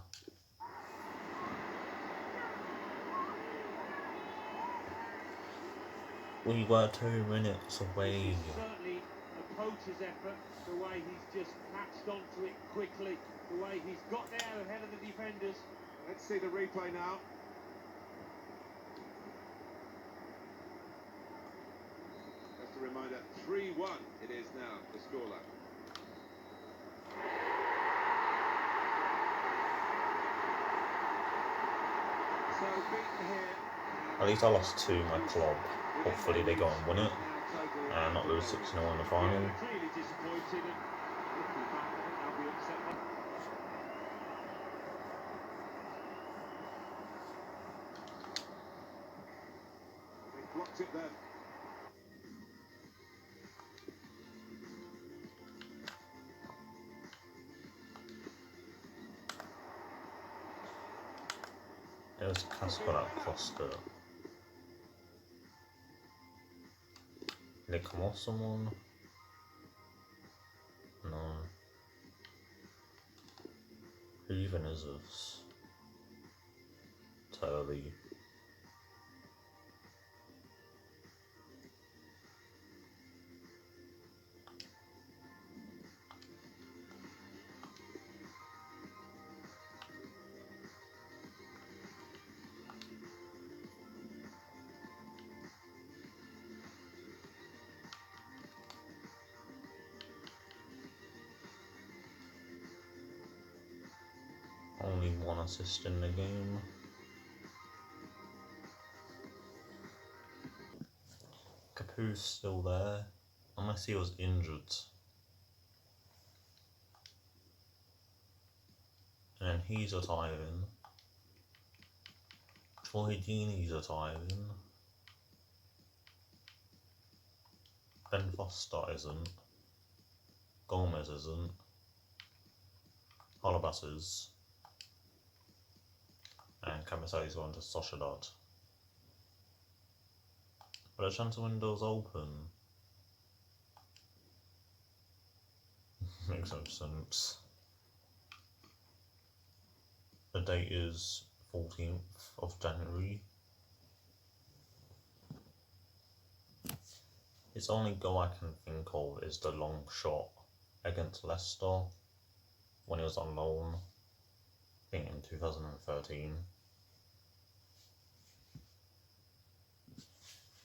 We were 2 minutes away.
This is certainly a poacher's effort, the way he's just patched onto it quickly, the way he's got there ahead of the defenders.
Let's see the replay now. Just a reminder, 3-1 it is now, the scoreline. So beaten here.
At least I lost 2 my club. Hopefully they go and win it and not lose 6-0 in the final.
Clearly disappointed and looking back, I think they'll be upset.
They blocked it then.
It was Casper that crossed it. Did it come off someone? No. Who even is this? Turley. Only 1 assist in the game. Capu's still there, unless he was injured. And he's retiring. Troy Deeney's retiring. Ben Foster isn't. Gomez isn't. Holobas is. And Camisari's going to Sociedad. But the transfer window's open. Makes no sense. The date is 14th of January. His only goal I can think of is the long shot against Leicester when he was on loan, I think in 2013.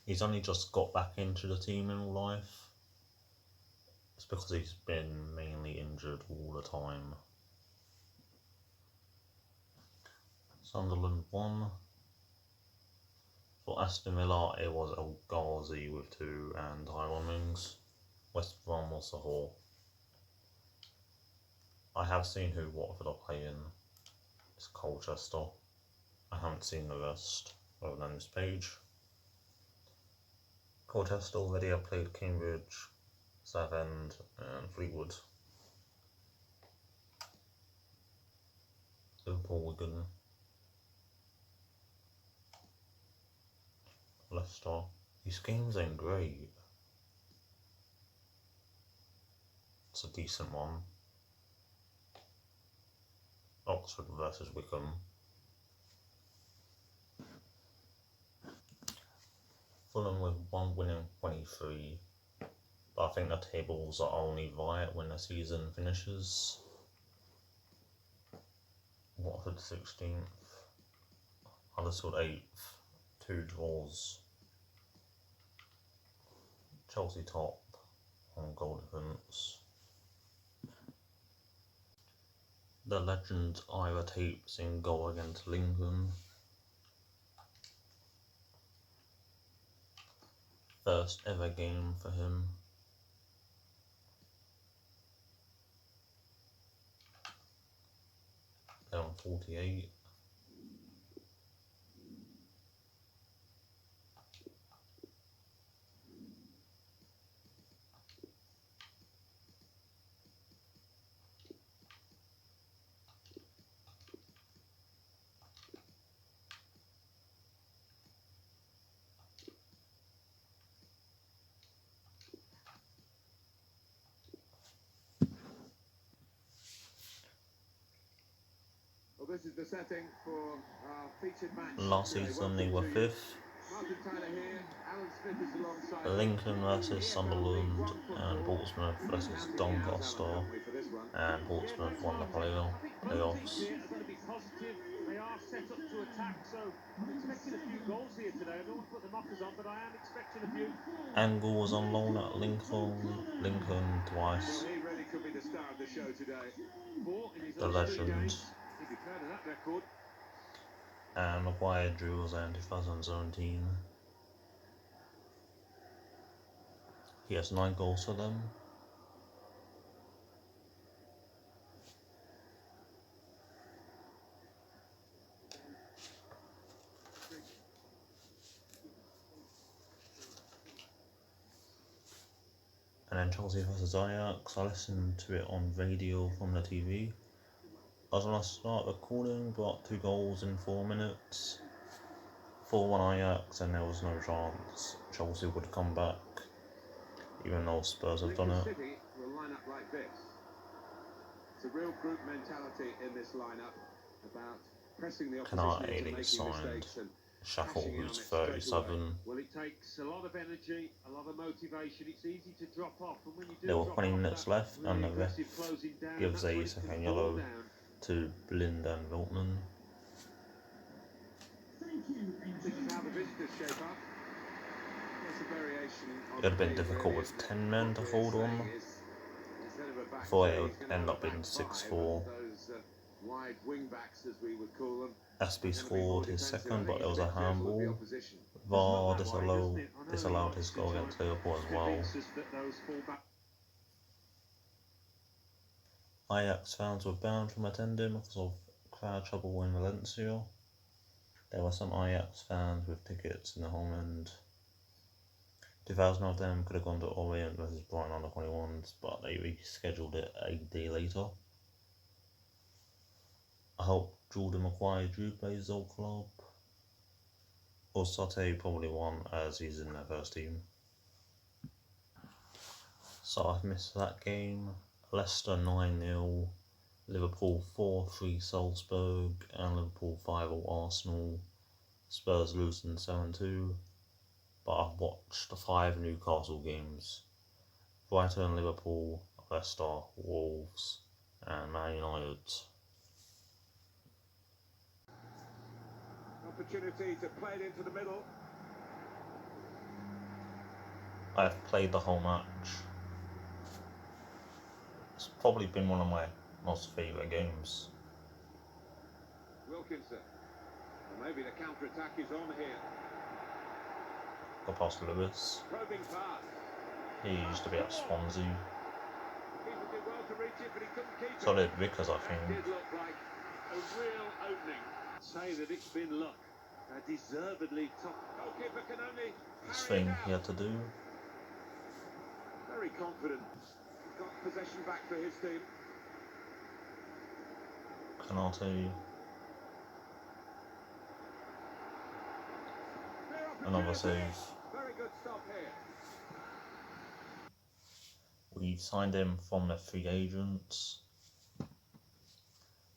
He's only just got back into the team in real life. It's because he's been mainly injured all the time. Sunderland won. For Aston Villa, it was El Ghazi with 2 and high wings. West Brom was a haul. I have seen who Watford are playing. It's Colchester. I haven't seen the rest other than this page. Colchester already have played Cambridge, Southend and Fleetwood. Liverpool, Wigan, Leicester. These games ain't great. It's a decent one. Oxford versus Wickham. Fulham with 1 win in 23. But I think the tables are only right when the season finishes. Watford 16th. Huddersfield 8th. 2 draws. Chelsea top on goal difference. The legend Ira Tape's in goal against Lincoln. First ever game for him. They're on 48.
Well, this is the setting for our featured match.
Last season they were 5th.
Martin Tyler here, Alan Smith is alongside.
Lincoln versus Sunderland and Portsmouth versus Doncaster, and Portsmouth won the playoffs.
Are going to be positive. They are set up to attack, so I'm expecting a few goals here today. I don't want to put the knockers on, but I am expecting a few.
Angle was on loan at Lincoln twice.
Well, he really could be the star of the show today.
The legend.
He'd be proud of that record.
And Maguire drew was in 2017. He has 9 goals for them. And then Chelsea versus Ajax, I listened to it on radio from the TV. I was going to start recording, but 2 goals in 4 minutes. 4-1 Ajax, and there was no chance Chelsea would come back, even though Spurs have done it.
City will line up like this. It's a real group mentality in this lineup about pressing the opposition into making mistakes and
Shackle, who's 37.
Well, it takes a lot of energy, a lot of motivation. It's easy to drop off, and when you do
There were 20 minutes left, and the ref gives a second yellow to Blind and Wiltman.
This is how the visitors shape up. It's a variation.
It would have been difficult with 10 men to hold on. Before it would end up being 6-4.
Wide wing backs, as we would call them.
SB scored his second, but there was a handball. VAR disallowed his goal against Liverpool as well. Ajax fans were banned from attending because of crowd trouble in Valencia. There were some Ajax fans with tickets in the home end. 2,000 of them could have gone to Orient versus Brighton under 21s, but they rescheduled it a day later. I hope Jordan Maguire Drew plays his old club. Tape probably won as he's in their first team. So I've missed that game. Leicester 9-0, Liverpool 4-3 Salzburg, and Liverpool 5-0 Arsenal. Spurs losing 7-2. But I've watched 5 Newcastle games. Brighton, Liverpool, Leicester, Wolves, and Man United.
Opportunity to play it into the middle.
I've played the whole match. It's probably been one of my most favourite games.
Wilkinson. Well, maybe the counter-attack is on here.
Got past Lewis.
Probing pass.
He used to be at Swansea.
Keeper did well to reach it, but he couldn't keep it.
So did Vickers, I think.
It did look like a real opening.
Say that it's been luck. Deservedly top.
Goalkeeper can only
This
parry
thing
it
he
out.
had to do.
Very confident. He's got possession back for his team.
Canate.
Clear
Another
opportunity.
save.
Very good stop here.
We signed him from the free agents.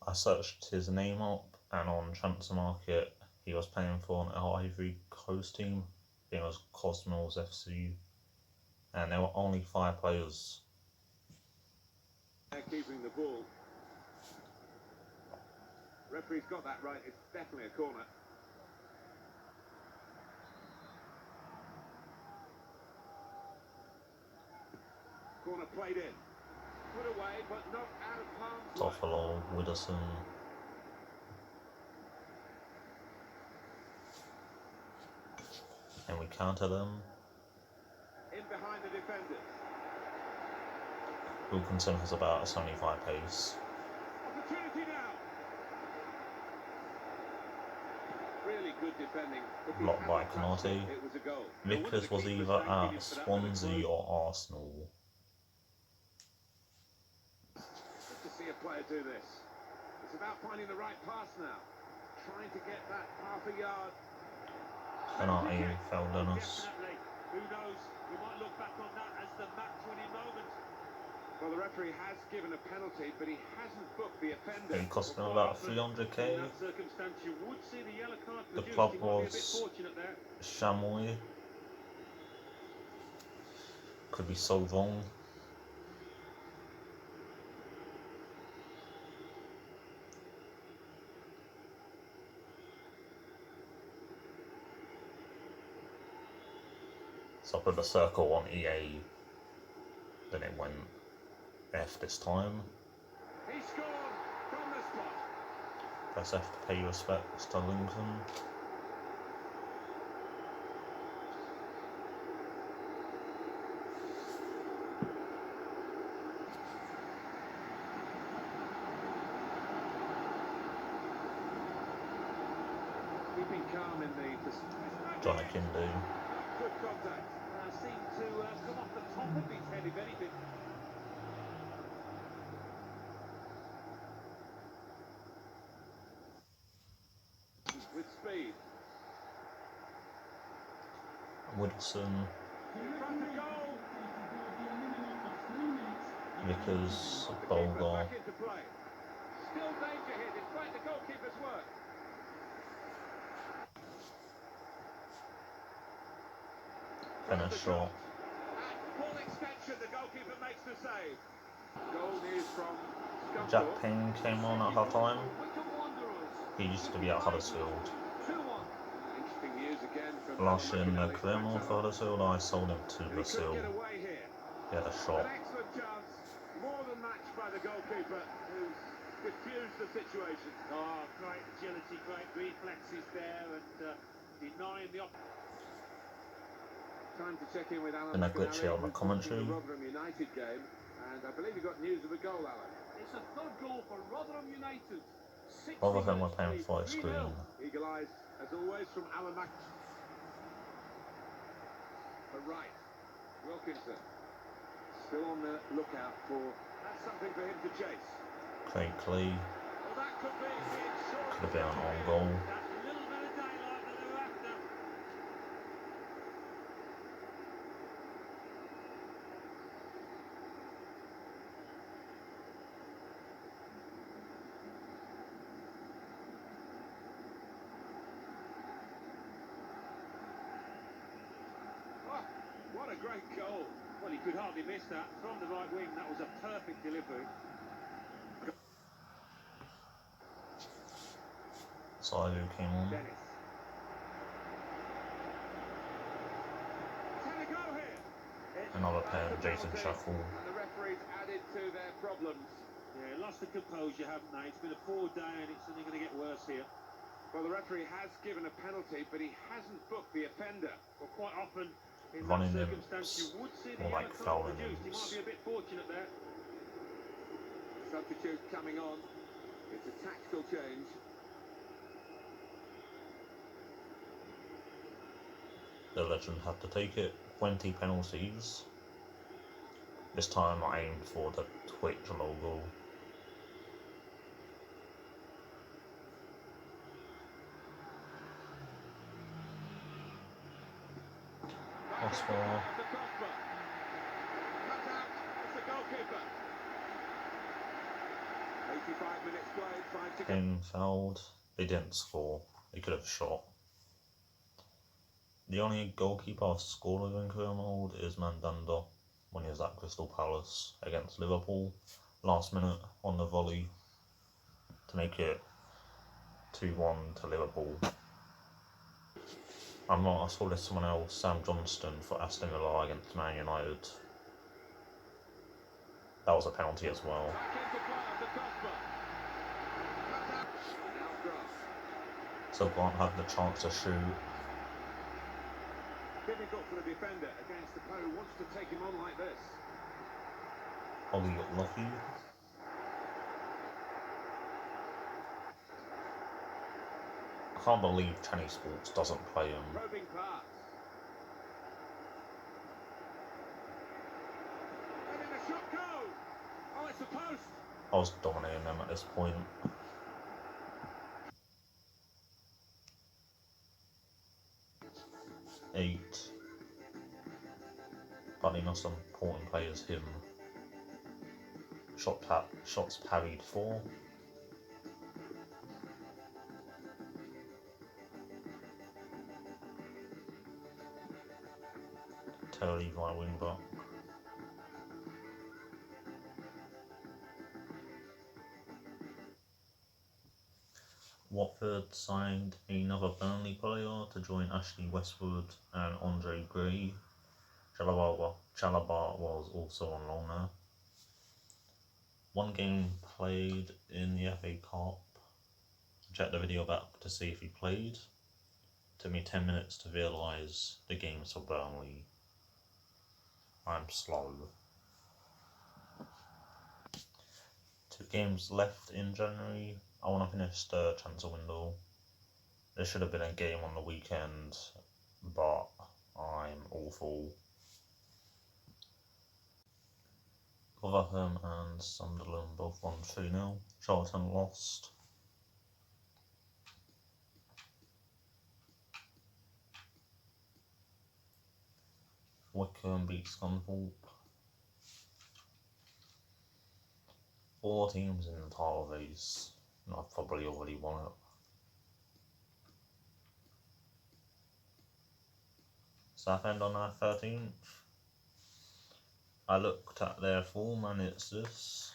I searched his name up, and on Transfer Market he was playing for an Ivory Coast team. I think it was Cosmos FC, and there were only 5 players.
They're keeping the ball. Referee's got that right. It's definitely a corner. Corner played in. Put away, but not out of harm's way.
Toffolo, Widdowson. And we counter them.
In behind the defenders.
Wilkinson has about a 75 pace.
Opportunity now. Really good defending. If he
Blocked by
hadn't touched
Canate.
it was a goal.
Vickers was either at Swansea or Arsenal.
Good to see a player do this. It's about finding the right pass now. Trying to get that half a yard.
Canate fouled on us.
Definitely. Who knows? We might look back on that as the match-winning moment.
Well, the referee has given a penalty, but he hasn't booked the offender.
It cost him about 300k.
In that circumstance, you would see the yellow card
The
produced.
club
He might be a bit
was
fortunate there.
Chamois. Could be so wrong. So I put the circle on EA, then it went F this time.
He scored from the spot.
Press F to pay respects to Lincoln.
Keeping calm in the...
Johnny Kindu.
Good contact.
Seemed to come off the top of his head, if anything.
With speed.
Woodson,
In front of goal.
Vickers,
The keeper
Bolgar.
back into play. Still danger here, despite the goalkeeper's work.
Finish shot.
At full extension, the goalkeeper makes the save. Goal news from
Jack
Scunthorpe.
Payne came on at half time.
Wycombe Wanderers.
He used to be at Huddersfield.
2-1.
Interesting news again from
Last year in the
Alan
Clermont
McInally.
for Huddersfield, I sold him to
And he
Brazil.
couldn't get away here.
He had a shot.
An excellent chance, more than matched by the goalkeeper, who's diffused the situation.
Oh, great agility, great reflexes there, and denying the
Time to check in with Alan
Been a
McInally,
glitchy on the
who's
commentary.
watching the Rotherham United game, and I believe he got news of a goal, Alan.
It's a third goal for Rotherham United. 60
Rotherham were
minutes
playing
played,
for a screen.
3-0.
Eagle eyes, as always, from Alan Mc. But right, Wilkinson, still on the lookout for... That's something for him to chase.
Craig Clee.
Well, that could be the insurance.
Could have been an own goal.
that little bit of daylight that they were after.
great goal.
Well, he could hardly miss that. From the right wing, that was a perfect delivery.
Side who came on.
Dennis. Can they go here?
Another pair,
That's a
Jason
penalty,
Shuffle.
and the referees added to their problems.
Yeah, lost the composure, haven't they? It's been a poor day and it's only going to get worse here.
Well, the referee has given a penalty, but he hasn't booked the offender.
Well, quite often in
Running
that
him,
circumstance, you would see the
more
yellow
like
card
fouling
produced. He
him.
might be a bit fortunate there.
Substitute coming on. It's a tactical change.
The legend had to take it. 20 penalties. This time I aimed for the Twitch logo. Crossbar.
Cut out. It's the goalkeeper. 85 minutes played, 5 to go.
King fouled. They didn't score. They could have shot. The only goalkeeper I've scored with in career mode is Mandanda when he was at Crystal Palace against Liverpool. Last minute on the volley to make it 2-1 to Liverpool. I scored this someone else, Sam Johnston for Aston Villa against Man United. That was a penalty as well.
Back into play of the crossbar. Cut out. Now Grass.
So Grant had the chance to shoot.
Difficult for the defender against the player who wants to take him on like this.
Ollie got lucky. I can't believe Channy Sports doesn't play him.
Probing pass. Letting the shot go. Oh, it's a post.
I was dominating them at this point. Eight. But he must have important players him. Shots parried 4. Terry right wing back. Watford signed another Burnley player to join Ashley Westwood and Andre Gray. Chalobah was also on loan there. One game played in the FA Cup. Checked the video back to see if he played. Took me 10 minutes to realise the games for Burnley. I'm slow. 2 games left in January. I want to finish the transfer window. There should have been a game on the weekend, but I'm awful. Rotherham and Sunderland both won 3-0. Charlton lost. Wickham beat Scunthorpe. 4 teams in the title race. I've probably already won it. Southend on our 13th. I looked at their form and it's this.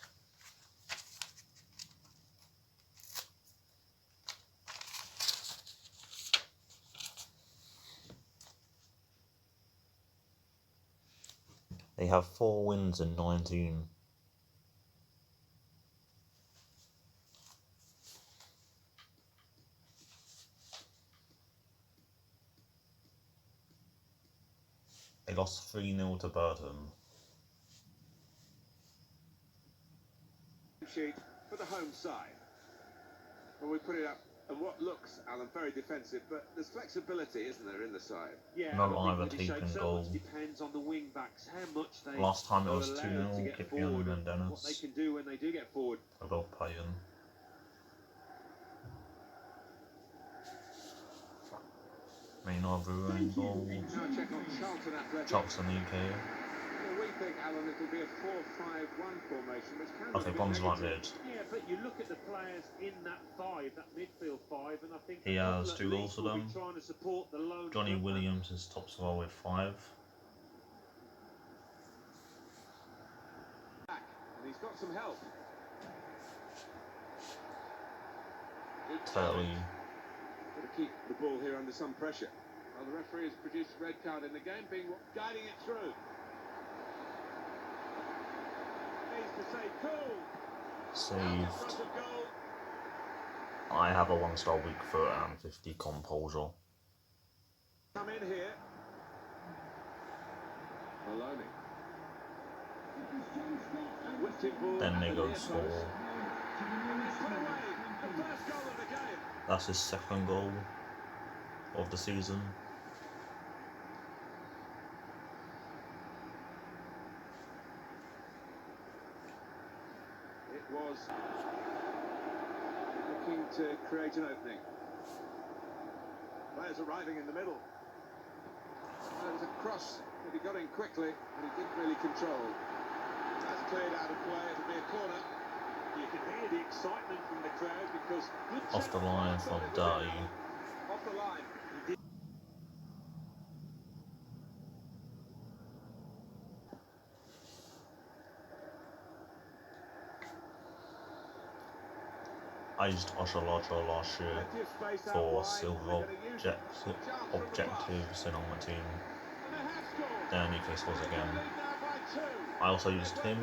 They have 4 wins in 19. They lost 3-0 to Burton.
Sheet for the home side. When we put it up, and what looks, Alan, very defensive, but there's flexibility, isn't there, in the side?
Yeah,
No
I
Ira
think with the
Tape
shape,
and
so
goal.
much depends on the wing backs, how much they
Last time it
are
was
allowed
2-0,
to get
Kip
forward
Young and
and what they
Dennis.
can do when they do get forward.
They're both playing. Maynard Brewing goal.
Now check on Charlton Athletic.
Jackson EK.
Well, we think, Alan, it'll be a 4-5-1 formation, which can
Okay,
be
Bond's right
negative.
mid.
Yeah, but you look at the players in that 5, that midfield 5, and I think
He
a couple
has
at
2
least
goals for
will be
them.
trying to support the lone
Johnny
front man.
Williams is top scorer with 5.
got some help. Good
Totally.
got to keep the ball here under some pressure. Well, the referee has produced a red card in the game, being guiding it through. Needs to say cool.
Saved. I have a 1-star weak foot and 50 composure.
Come in here. Maloney. And whipped it ball
Then
at
they
the
go
near
score.
post. And they put away the first goal of the game.
That's his second goal of the season.
It was looking to create an opening. Players arriving in the middle. There was a cross that he got in quickly, but he didn't really control. That's cleared out of play. It'll be a corner.
You can hear the excitement from the crowd because good
Off the line from Day.
Off the line.
I used Oshalacha last year
Plenty of space out
for
wide.
silver
They're gonna use it. Chance from the
objectives in on my team.
And they have scored.
Then he scores again.
Lead now by 2.
I also used him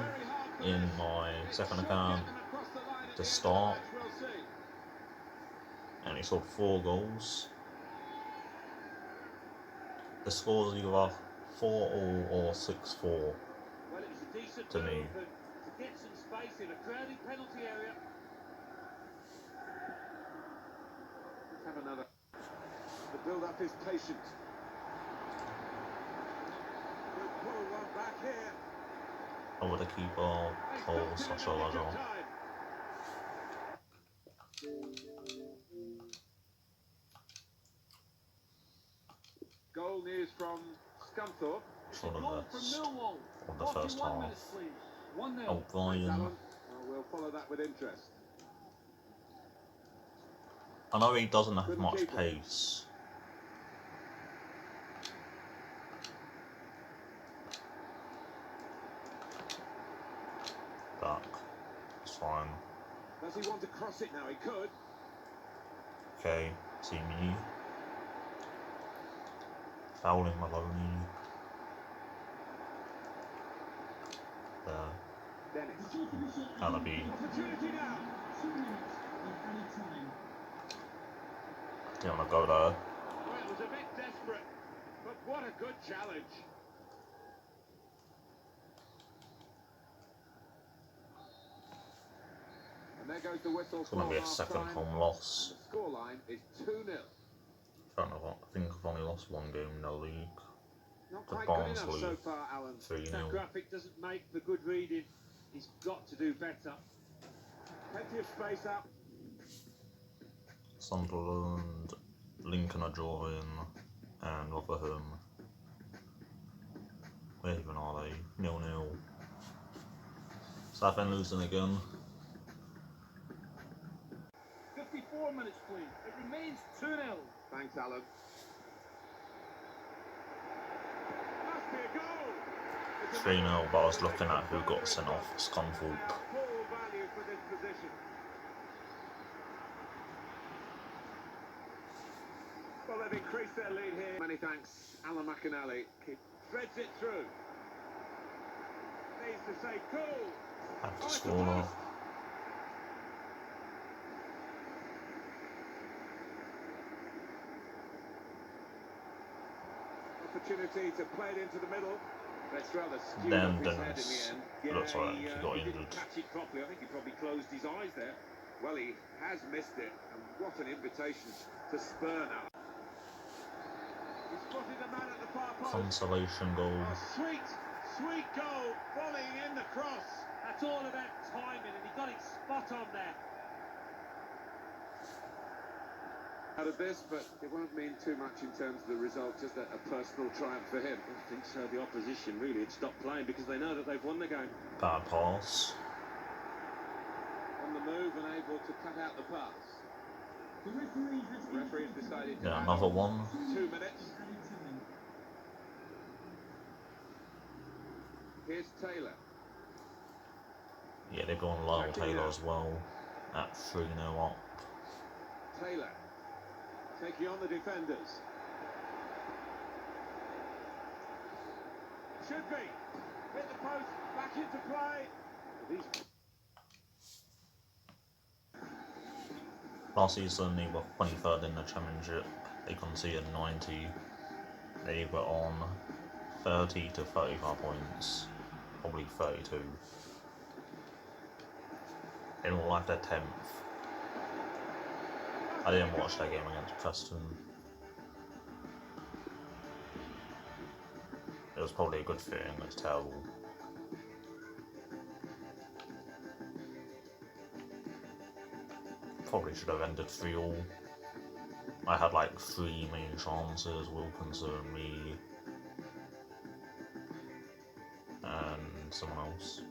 in my second account to start, and he scored 4 goals. The scores either 4-4 or 6-4
Well, it was a decent
to me.
move, and to get some space in a crowded penalty area.
Let's have another. The build-up is patient. We'll pull one back here.
Over the keeper, Cole Oshalacha.
Goal news from Scunthorpe.
For the
Goal from
best
Millwall.
of the first
41
half.
minutes, please. 1-0.
O'Brien.
Well, we'll follow that with interest.
I know he doesn't have
Couldn't
much
keep it.
pace. Back. It's fine.
Does he want to cross it now? He could.
Okay, see me. Fouling Maloney. There.
Dennis.
Alabi.
Opportunity now.
2 minutes of added time.
You wanna go there?
Well, it was a bit desperate, but what a good challenge. And there goes the whistle.
It's gonna be a second home loss.
The scoreline is 2-0.
I think I've only lost 1 game in the league.
Not
The
quite good enough
Barnsley
so far, Alan.
3-0.
That graphic doesn't make for good reading. He's got to do better.
Plenty of space up.
Sunderland, Lincoln are drawing, and Rotherham. Where even are they? 0-0. Southend losing again.
54 minutes, please. It remains 2-0.
Thanks, Alan. Must be a goal. It's a
3-0, but I was looking at who got sent off. Scunthorpe.
full value for this position. Well, they've increased their lead here. Many thanks, Alan McAnally. Threads it through. Needs to say cool.
Have to
Oh, it's a
score that.
burst. Opportunity to play it into the middle. That's rather skewed
Then
off his head in the
Dennis
end.
looks like he got
He didn't
injured.
catch it properly. I think he probably closed his eyes there.
Well, he has missed it, and what an invitation to spur now. He spotted the man at the far post.
Consolation goal.
A sweet, sweet goal, volleying in the cross.
That's all about timing, and he got it spot on there.
Out of this, but it won't mean too much in terms of the result, just a personal triumph for him.
I think so. The opposition really had stopped playing because they know that they've won the game.
Bad pass.
On the move and able to cut out the pass.
The referee has
The referee has decided to
Yeah,
add
another one.
2 minutes.
added time.
Here's Taylor.
Yeah, they've gone Lyle Taylor as well at 3-0 up.
Taylor taking on the defenders. Should be. Hit the post, back into play. These...
Last season they were 23rd in the championship. They conceded 90. They were on 30 to 35 points, probably 32. In all life, they're 10th. I didn't watch that game against Preston. It was probably a good thing, it's terrible. Probably should have ended 3-all. I had like 3 main chances, Wilkinson, me, and someone else.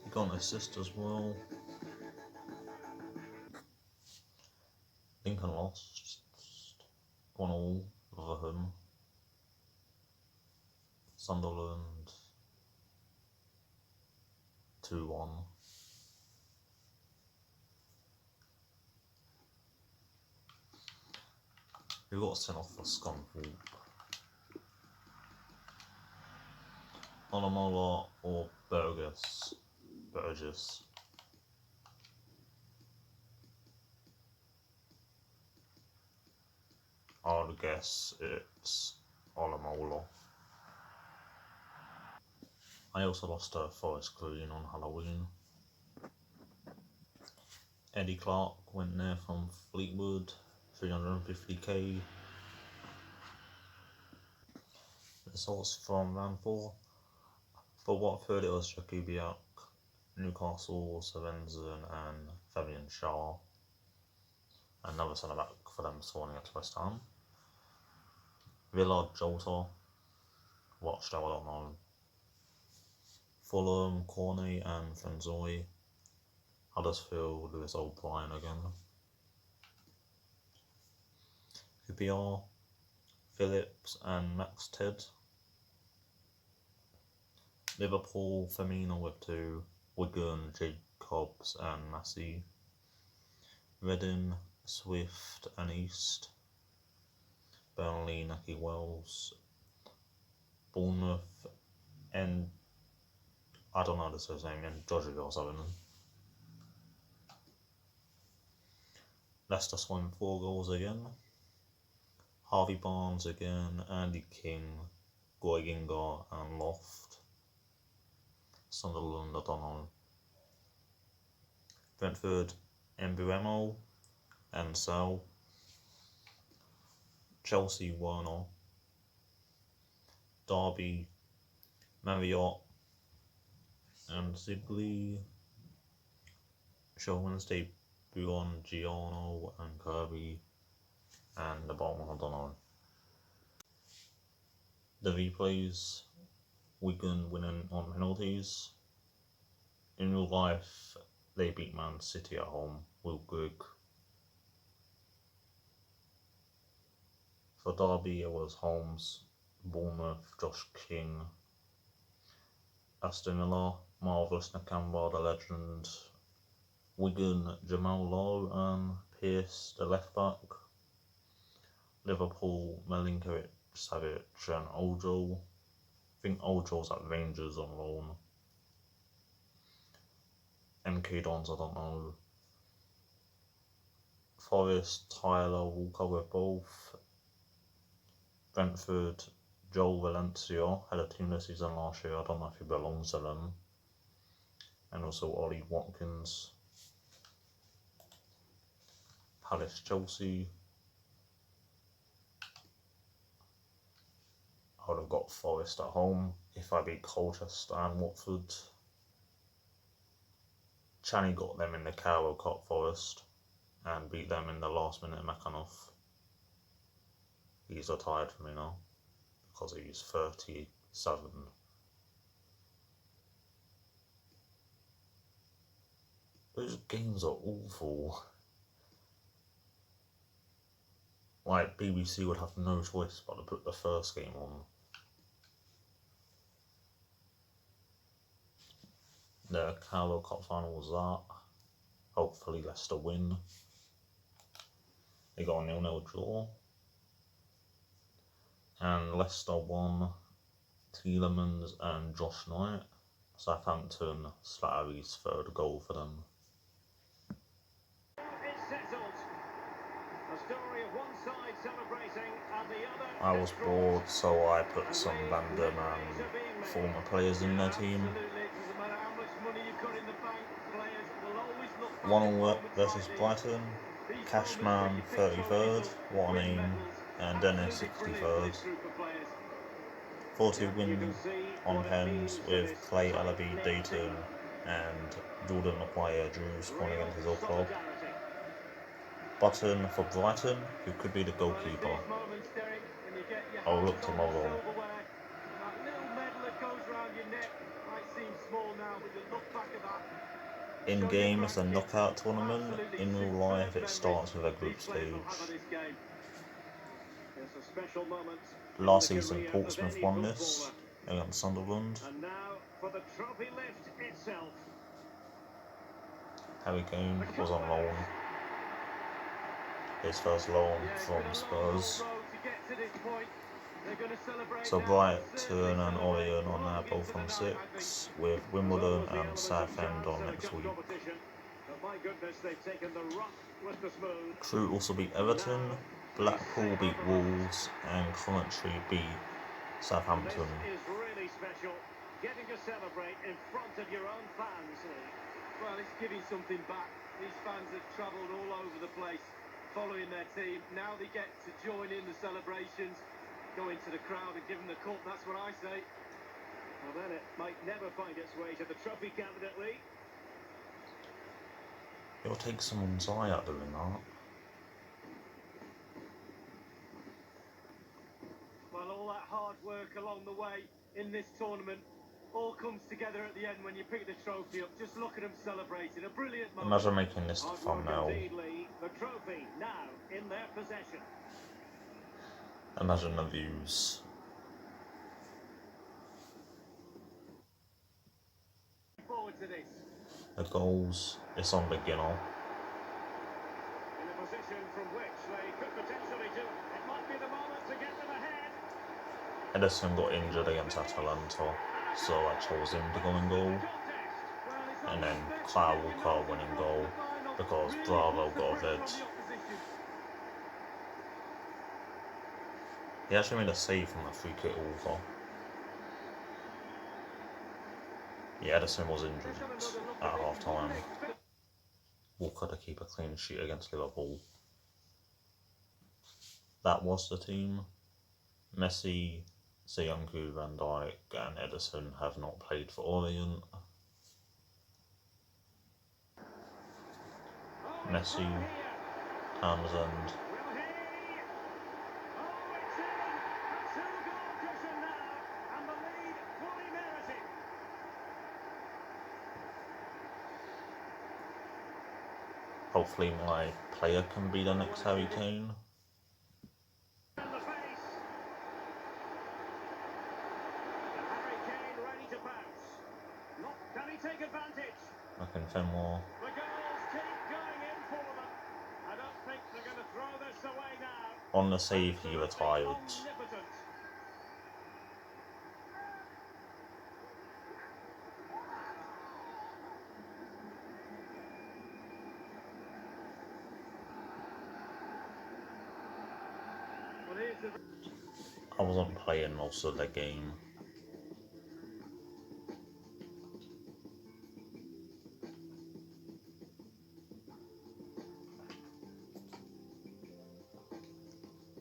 He got an assist as well. Lincoln lost 1-all, Rotherham. Sunderland 2-1. Who got sent off for Scunthorpe? Onamola or Burgess? I would guess it's Olamola. I also lost a Forest Green on Halloween. Eddie Clark went there from Fleetwood, 350k. Results from round 4. For Watford it was Jakubiak, Newcastle, Svensson and Fabian Shaw. Another centre back for them this morning at West Ham. Villa, Jota, watched I don't know. Fulham, Corney and Frenzoi. Huddersfield, Lewis O'Brien again. QPR, Phillips and Max Ted. Liverpool, Firmino with 2. Wigan, Jacobs and Massey. Reading, Swift and East. Burnley, Naki Wells. Bournemouth and I don't know this his name, and Dodgery or something. Leicester scoring 4 goals again. Harvey Barnes again, Andy King, Goiginga and Loft. Sunderland, I don't know. Brentford, Mbuemo and Sal. Chelsea, Werner. Derby, Marriott and Zigley. Show Wednesday, Buon, Giano and Kirby. And the bottom one, I don't know. The replays, Wigan winning on penalties. In real life, they beat Man City at home, Will Grigg. For Derby, it was Holmes, Bournemouth, Josh King, Aston Villa, Marvellous Nakamba, the legend, Wigan, Jamal Lowe and Pearce, the left back, Liverpool, Milinkovic, Savic and Ojo. I think Ojo's at Rangers on loan. MK Dons, I don't know. Forest, Tyler, Walker with both. Brentford, Joel Valencia had a team this season last year. I don't know if he belongs to them. And also Ollie Watkins. Palace, Chelsea. I would have got Forest at home if I beat Colchester and Watford. Channy got them in the Carroll Cup, Forest, and beat them in the last minute Makhanoff. He's retired from me now because he's 37. Those games are awful. like BBC would have no choice but to put the first game on. The Carabao Cup final was that. Hopefully Leicester win. They got a 0-0 draw. And Leicester won. Tielemans and Josh Knight. Southampton, Slattery's third goal for them.
It's settled. A story of one side celebrating and the other.
I was bored, so I put some random former players in their team. 1-0 versus Brighton. Cashman 33rd, what a name, and Dennis 63rd. 40 win on pens with Clay Alabi, Leyton and Jordan Maguire Drew scoring against his old club. Button for Brighton, who could be the goalkeeper. I'll look tomorrow. In game, it's a knockout tournament. In real life, it starts with a group stage. Last season, Portsmouth won this against Sunderland.
And now for the trophy lift itself.
Harry Kane was on loan. His first loan from Spurs. So Brighton and Orient on there, both from 6, with Wimbledon and Southend on next week. Crewe also beat Everton, Blackpool beat Wolves, and Coventry beat Southampton.
This is really special. Getting to celebrate in front of your own fans.
Well, it's giving something back. These fans have travelled all over the place following their team. Now they get to join in the celebrations, go into the crowd and give them the cup. That's what I say.
Well, then it might never find its way to the trophy candidate league.
It'll take someone's eye out doing that.
Well, all that hard work along the way in this tournament all comes together at the end when you pick the trophy up. Just look at them celebrating. A brilliant moment.
Imagine making this the thumbnail.
The trophy now in their possession.
Imagine the views.
Forward to this.
The goals, it's on beginner.
In a position from which they could potentially do. It might be the moment to get them ahead.
Edison got injured against Atalanta, so I chose him to go in goal. And then Kyle Walker winning goal because Bravo got a red. He actually made a save from that free kick over. Yeah, Edison was injured at half time. Walker to keep a clean sheet against Liverpool. That was the team. Messi, Ziyanku, Van Dijk and Edison have not played for Orient. Messi, Townsend, hopefully my player can be the next Harry Kane. Looking Fenmore.
The goals keep going in for them. I don't think they're going to throw this away now.
On the save, he retired.
Omnipotent. Well, here's the...
I wasn't playing most of the game.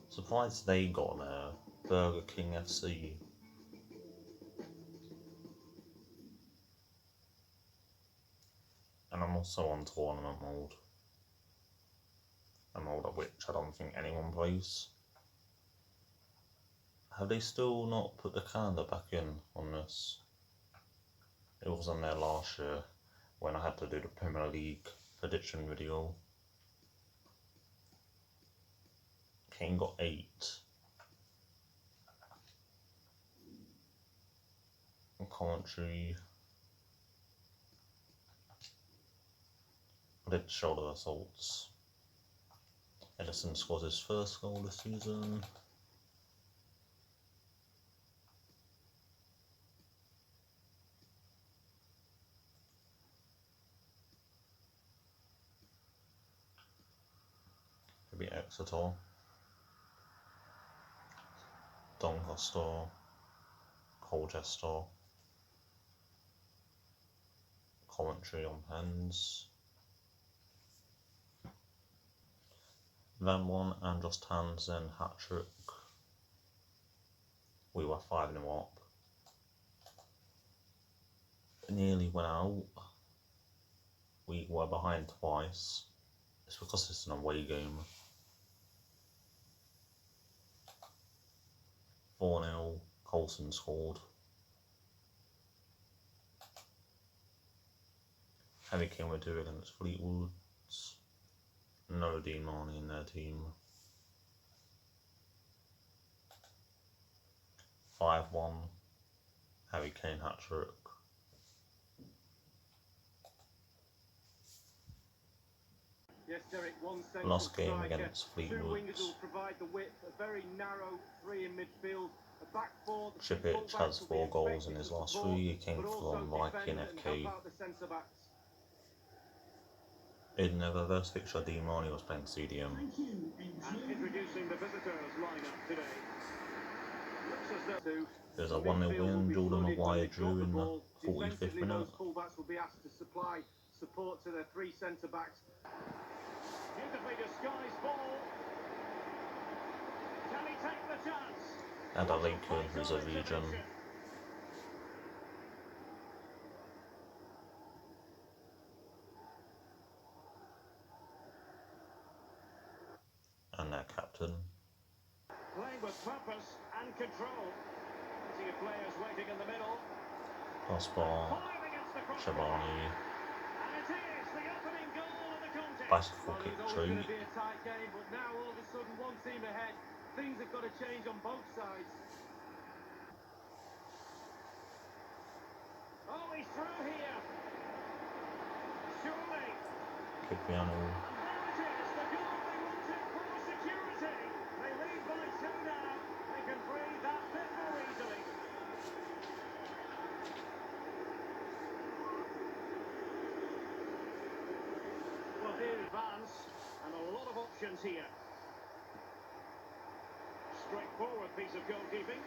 Surprised they got there. Burger King FC. And I'm also on tournament mode. A mode at which I don't think anyone plays. Have they still not put the calendar back in on this? It was on there last year when I had to do the Premier League prediction video. Kane got 8. Commentary did shoulder assaults. Edison scores his first goal this season. Could be Exeter. Doncaster. Colchester. Commentary on pens. Then one and just hands in hat-trick. We were 5-0 up. Nearly went out. We were behind twice. It's because it's an away game. 4-0, Coulson scored. Harry Kane would do against Fleetwood. No Dean Marnie in their team. 5-1, Harry Kane hat-trick.
Yes, Derek, one central
Last game
striker,
against Fleetwood.
2 wingers will provide the width, a very narrow 3 in midfield, a back 4.
Šipić has 4 goals in his last 3. He came from Viking FK. In their first fixture, Dean Marnie was playing CDM.
Thank you.
And introducing the visitors lineup today. Looks as though
There's a 1-0 win. Jordan Maguire drew in the 45th minute.
Fullbacks will be asked to supply support to their 3 centre-backs.
beautifully disguised ball. Can he take the chance?
And a Leyton, who's a region. And their captain.
Playing with purpose and control. Plenty of players waiting in the middle.
Crossbar,
Fired against the crossbar.
Shabani,
And it is the opening goal of the contest.
bicycle kick
It's always
tree.
going to be a tight game, but now all of a sudden one team ahead. Things have got to change on both sides.
Oh, he's through here. Surely.
Kipiano,
And there it is, the goal they wanted for security. They lead by 2 now. They can breathe that bit more easily. Well, here advance, and a lot of options here. Straightforward piece of goalkeeping.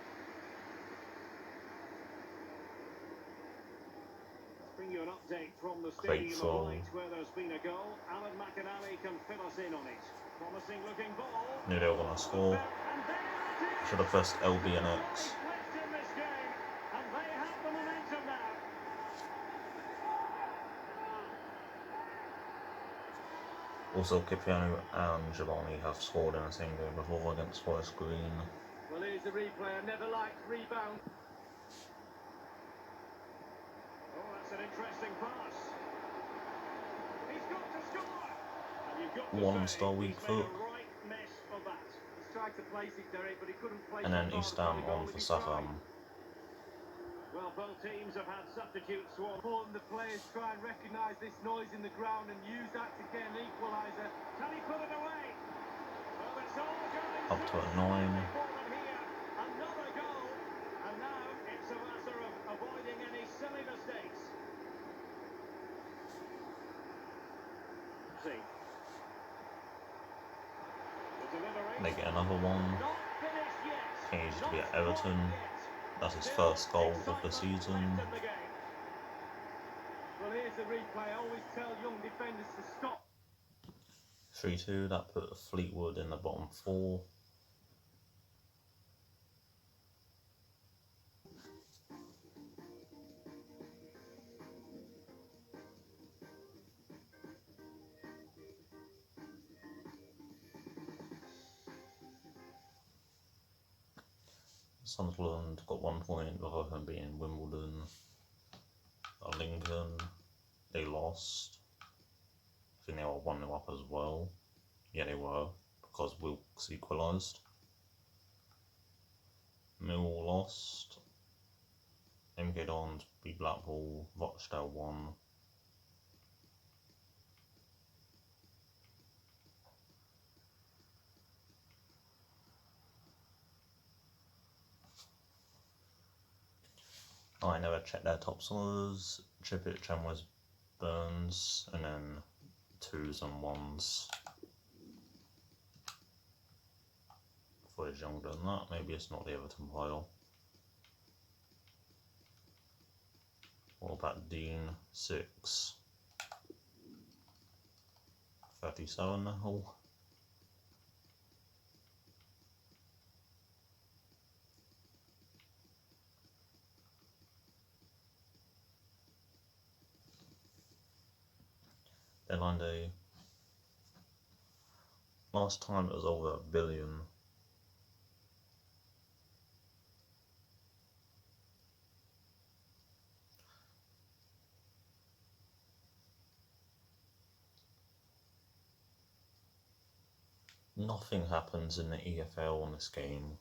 Bring you an update from the
Great
Stadium
throw.
of Light where there's been a goal. Alan McAnally can fill us in on it. Promising looking ball.
knew they were going to score.
And there it is.
Should have pressed LB and X.
Flipped in this game, and they have the momentum now.
Also, Kipiano and Shabani have scored in the same game before against Forest Green.
Well, here's the replay. I never liked rebound.
Oh, that's an interesting pass. He's got to score. And you've got to
One-star
say,
weak
he's
foot.
made a right mess of that.
He's tried to place it, Derek, but he couldn't place
And then
it.
East Ham on for Southam.
Well, both teams have had substitutes swarm.
Important the players try and recognise this noise in the ground and use that to get an equaliser.
Can he put it away? Well, it's all going
Up to a 9.
for them here. Another goal. And now it's a matter of avoiding any silly mistakes. See. The delivery.
They get another one.
Not finished yet.
Kane used to be at
Not
Everton.
won yet.
That's his
Still
first goal of the
excitement
season.
left in the game.
Well, here's the replay. I always tell young defenders to stop.
3-2, that put Fleetwood in the bottom 4. Sunderland got 1 point, the other one being Wimbledon. Lincoln, they lost. I think they were 1-0 up as well. Yeah, they were, because Wilkes equalised. Mill lost. MK Dons beat Blackpool. Rochdale won. I never checked their top scorers. Trippett, Chenwes, Burns, and then 2s and 1s. Before he's younger than that, maybe it's not the Everton player. What about Dean? 6. 37 now. Deadline day. Last time it was over $1 billion. Nothing happens in the EFL on this game.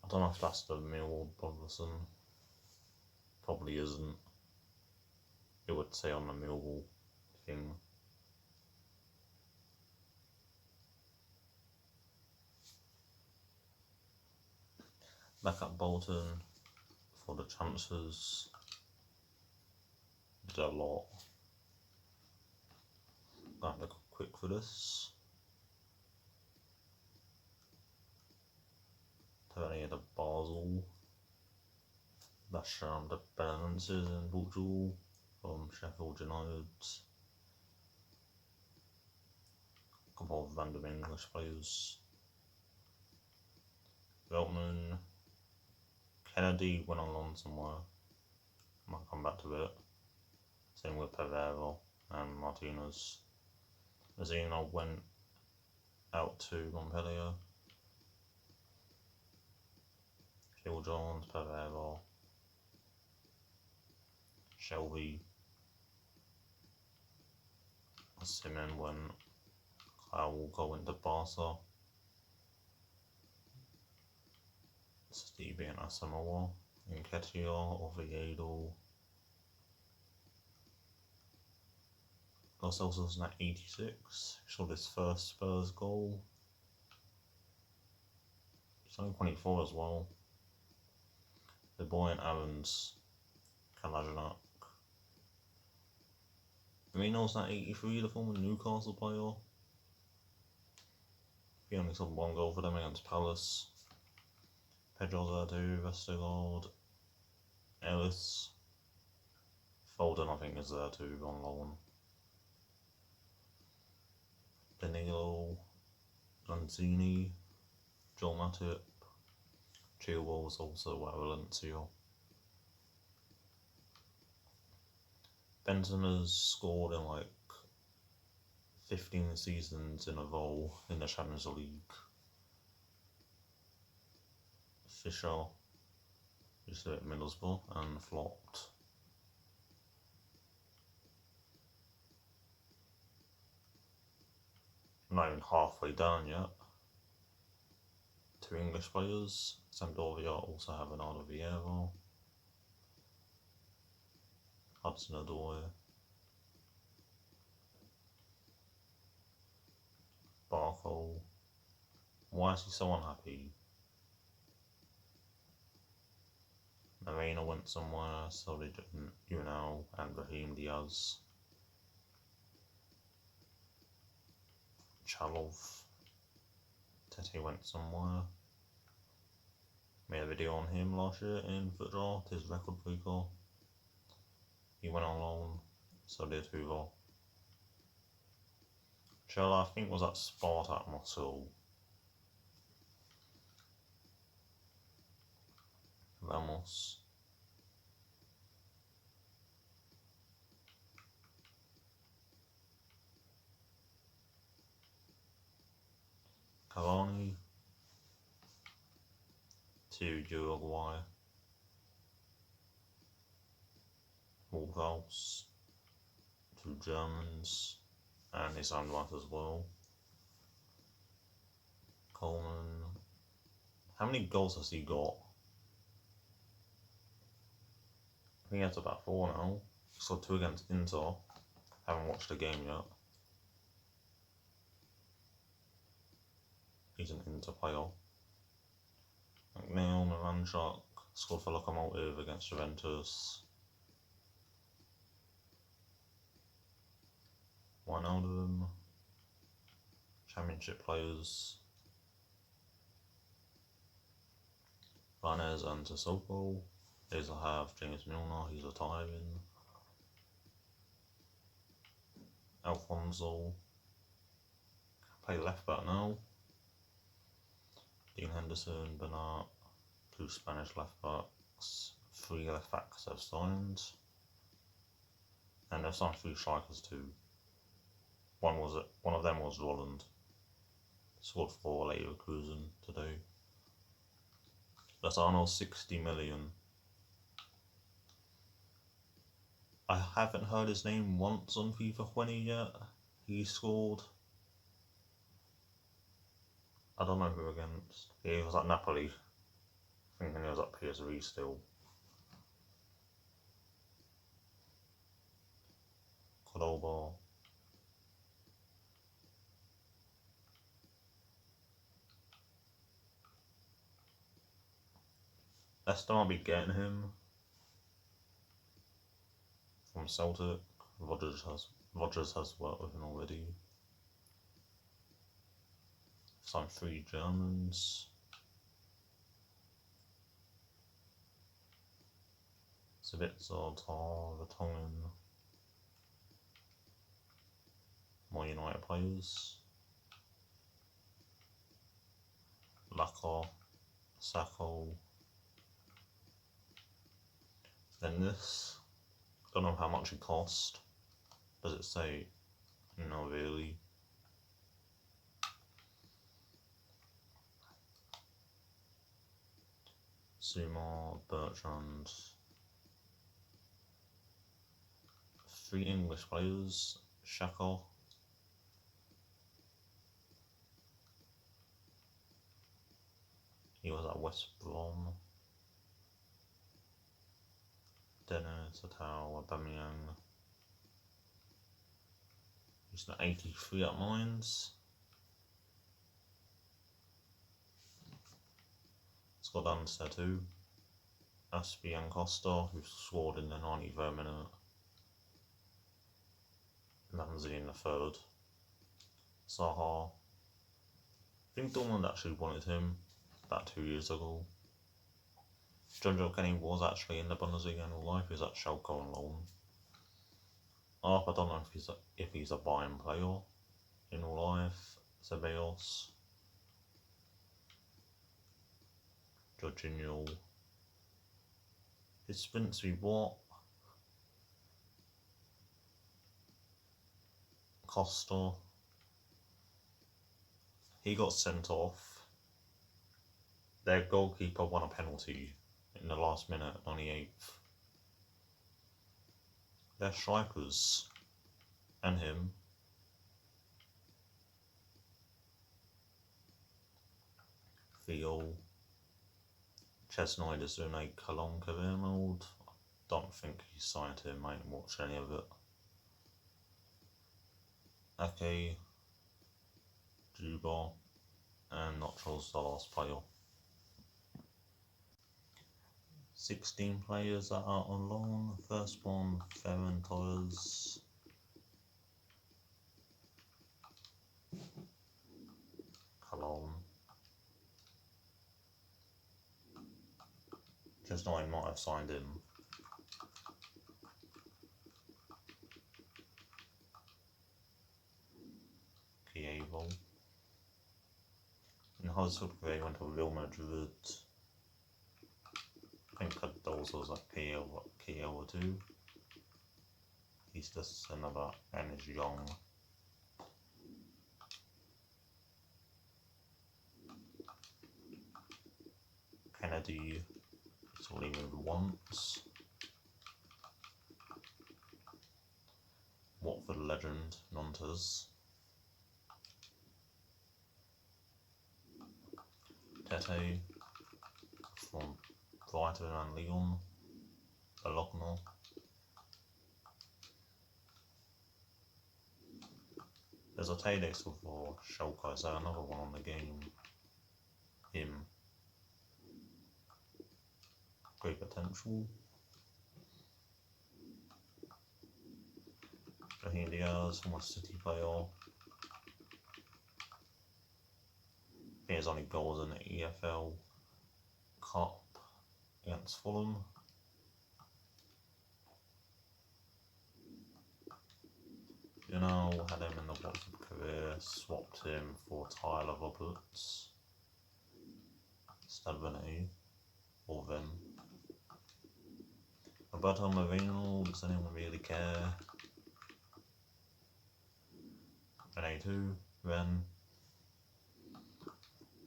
I don't know if that's the Millwall Brotherson. Probably isn't. It would say on the Millwall thing. Back at Bolton for the transfers. Did a lot. Gonna have to go quick for this. Turning into Basel. Basham the balances in Portugal from Sheffield United. A couple of random English players. Veltman. Kennedy went on loan somewhere. Might come back to it. Same with Pereira and Martinez. Mazzino went out to Montpellier. Phil Jones, Pereira, Shelby, Simon went. Kyle Walker went to Barca. Stevie and Asamoah, Nketiah, Oviedo. Los Elsos at 86, shot his first Spurs goal. He's only 24 as well. The boy and Aaron's Kalajanak. Reno's at 83, the former Newcastle player. He only scored 1 goal for them against Palace. Pedro's there too, Vestergaard, Ellis. Foden I think is there too, on loan. Danilo, Lanzini, Joel Matip, Chilwell was also at Valencia. Benzema's scored in like 15 seasons in a row in the Champions League. Fisher used to at Middlesbrough and flopped. Not even halfway down yet. 2 English players. Sampdoria also have Bernardo Vieira. Hudson Odoi. Barco. Why is he so unhappy? Marina went somewhere, so did Unal and Raheem Diaz. Chalov. Tete went somewhere. Made a video on him last year in Foot Draft, his record breaker. He went on loan, so did Hoover. Chella, I think, was at Spartak Moscow. Ramos. Cavani to Uruguay. Wolfhouse to Germans. and his own life as well. Coleman. How many goals has he got? I think he has about 4 now. So 2 against Inter. Haven't watched the game yet. He's an Inter player. McNeil, Miranchuk scored for Lokomotiv against Juventus. Wijnaldum. Championship players. Vanez and Sissoko. Here's I have James Milner, he's retiring. Alfonso. Play left back now. Dean Henderson, Bernat. 2 Spanish left backs. 3 left backs have signed. And they've signed 3 strikers too. One of them was Roland. Scored for Leverkusen today. That's Arnold 60 million. I haven't heard his name once on FIFA 20 yet. He scored. I don't know who against. He was at Napoli. I think he was at PSV still. Cordoba. Leicester might be getting him from Celtic. Rodgers has worked with him already. Signed 3 Germans. Sabitzer, Tar, Vertonghen. More United players. Lacroix, Sacco. Then this. Don't know how much it cost. Does it say? No, really. Sumar, Bertrand. 3 English players. Shaka. He was at West Brom. Dennis, Attal, Aubameyang. He's at 83 at Mines. Scott Dunster too. Aspie and Costa, who scored in the 93rd minute. Ramsey in the 3rd. Zaha. I think Dortmund actually wanted him about 2 years ago. John Joe Kenny was actually in the Bundesliga in real life. He's at Schalke on loan. I don't know if he's a Bayern player in real life. Ceballos. Jorginho. His sprint speed what? Costa. He got sent off. Their goalkeeper won a penalty in the last minute, 98th. Their strikers and him Theo Chesnoid is doing a Cologne career mode. Don't think he signed him, I ain't watched any of it. Ake, Juba, and Nacho's the last player. 16 players that are on loan. First one, Ferran Torres. Cologne. Just I might have signed him. Kievo. In Huddersfield, they went to Real Madrid. I think Cardozo was at Kievo too. He's just another energy young. Kennedy. It's only moved once. Watford legend, Nantes. Tape from Brighton and Leyton. Bologna. There's a Tape for Schalke, so another one on the game. Him. Great potential. Raheem Diaz, former City player. He has only goals in the EFL Cup against Fulham. You know, had him in the Watford career, swapped him for Tyler Roberts. Stabany, or them. Roberto Marino, does anyone really care? Rene 2, Ren.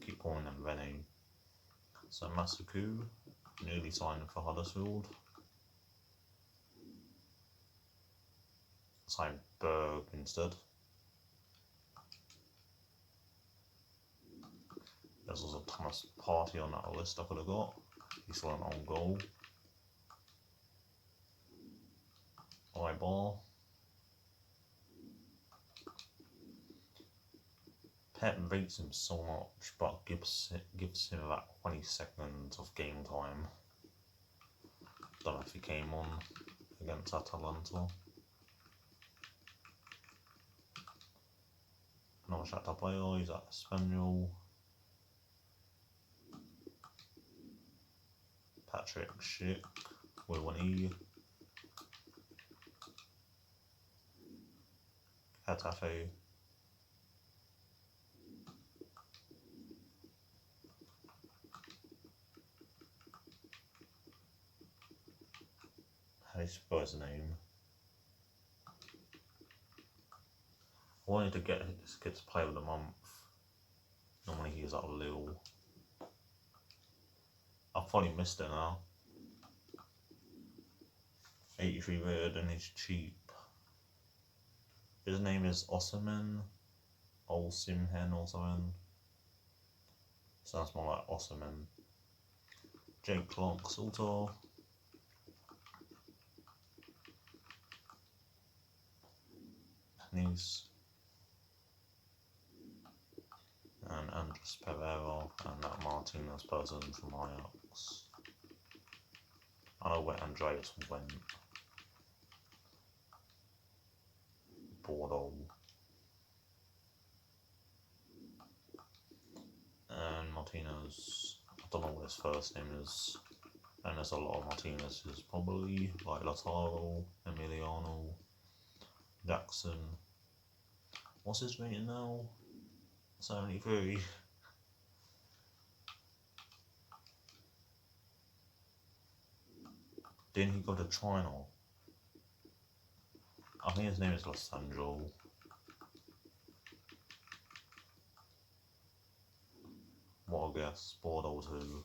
Keep calling them Rene. So Masuku, newly signed for Huddersfield. Signed Berg instead. There's also Thomas Partey on that list I could have got. He saw an own goal. Eyeball. Pep rates him so much, but gives him about 20 seconds of game time. Don't know if he came on against Atalanta. Another Shakhtar player, he's at Espanyol. Patrick Schick with an E. Getafe. How do you spell his name? I wanted to get this kid's player of the month. Normally he's at Lille. I've probably missed it now. 83 rated and he's cheap. His name is Osimhen or something. Sounds more like Osimhen. Jake Clark, Salter. Nice. And Andres Pereira and that Martinez person from Ajax. I know where Andreas went. Bordeaux. And Martinez, I don't know what his first name is. And there's a lot of Martinez's probably, like Lautaro, Emiliano, Jackson. What's his rating now? 73. Didn't he go to China? I think his name is Losandro. What a guess, Bordeaux 2.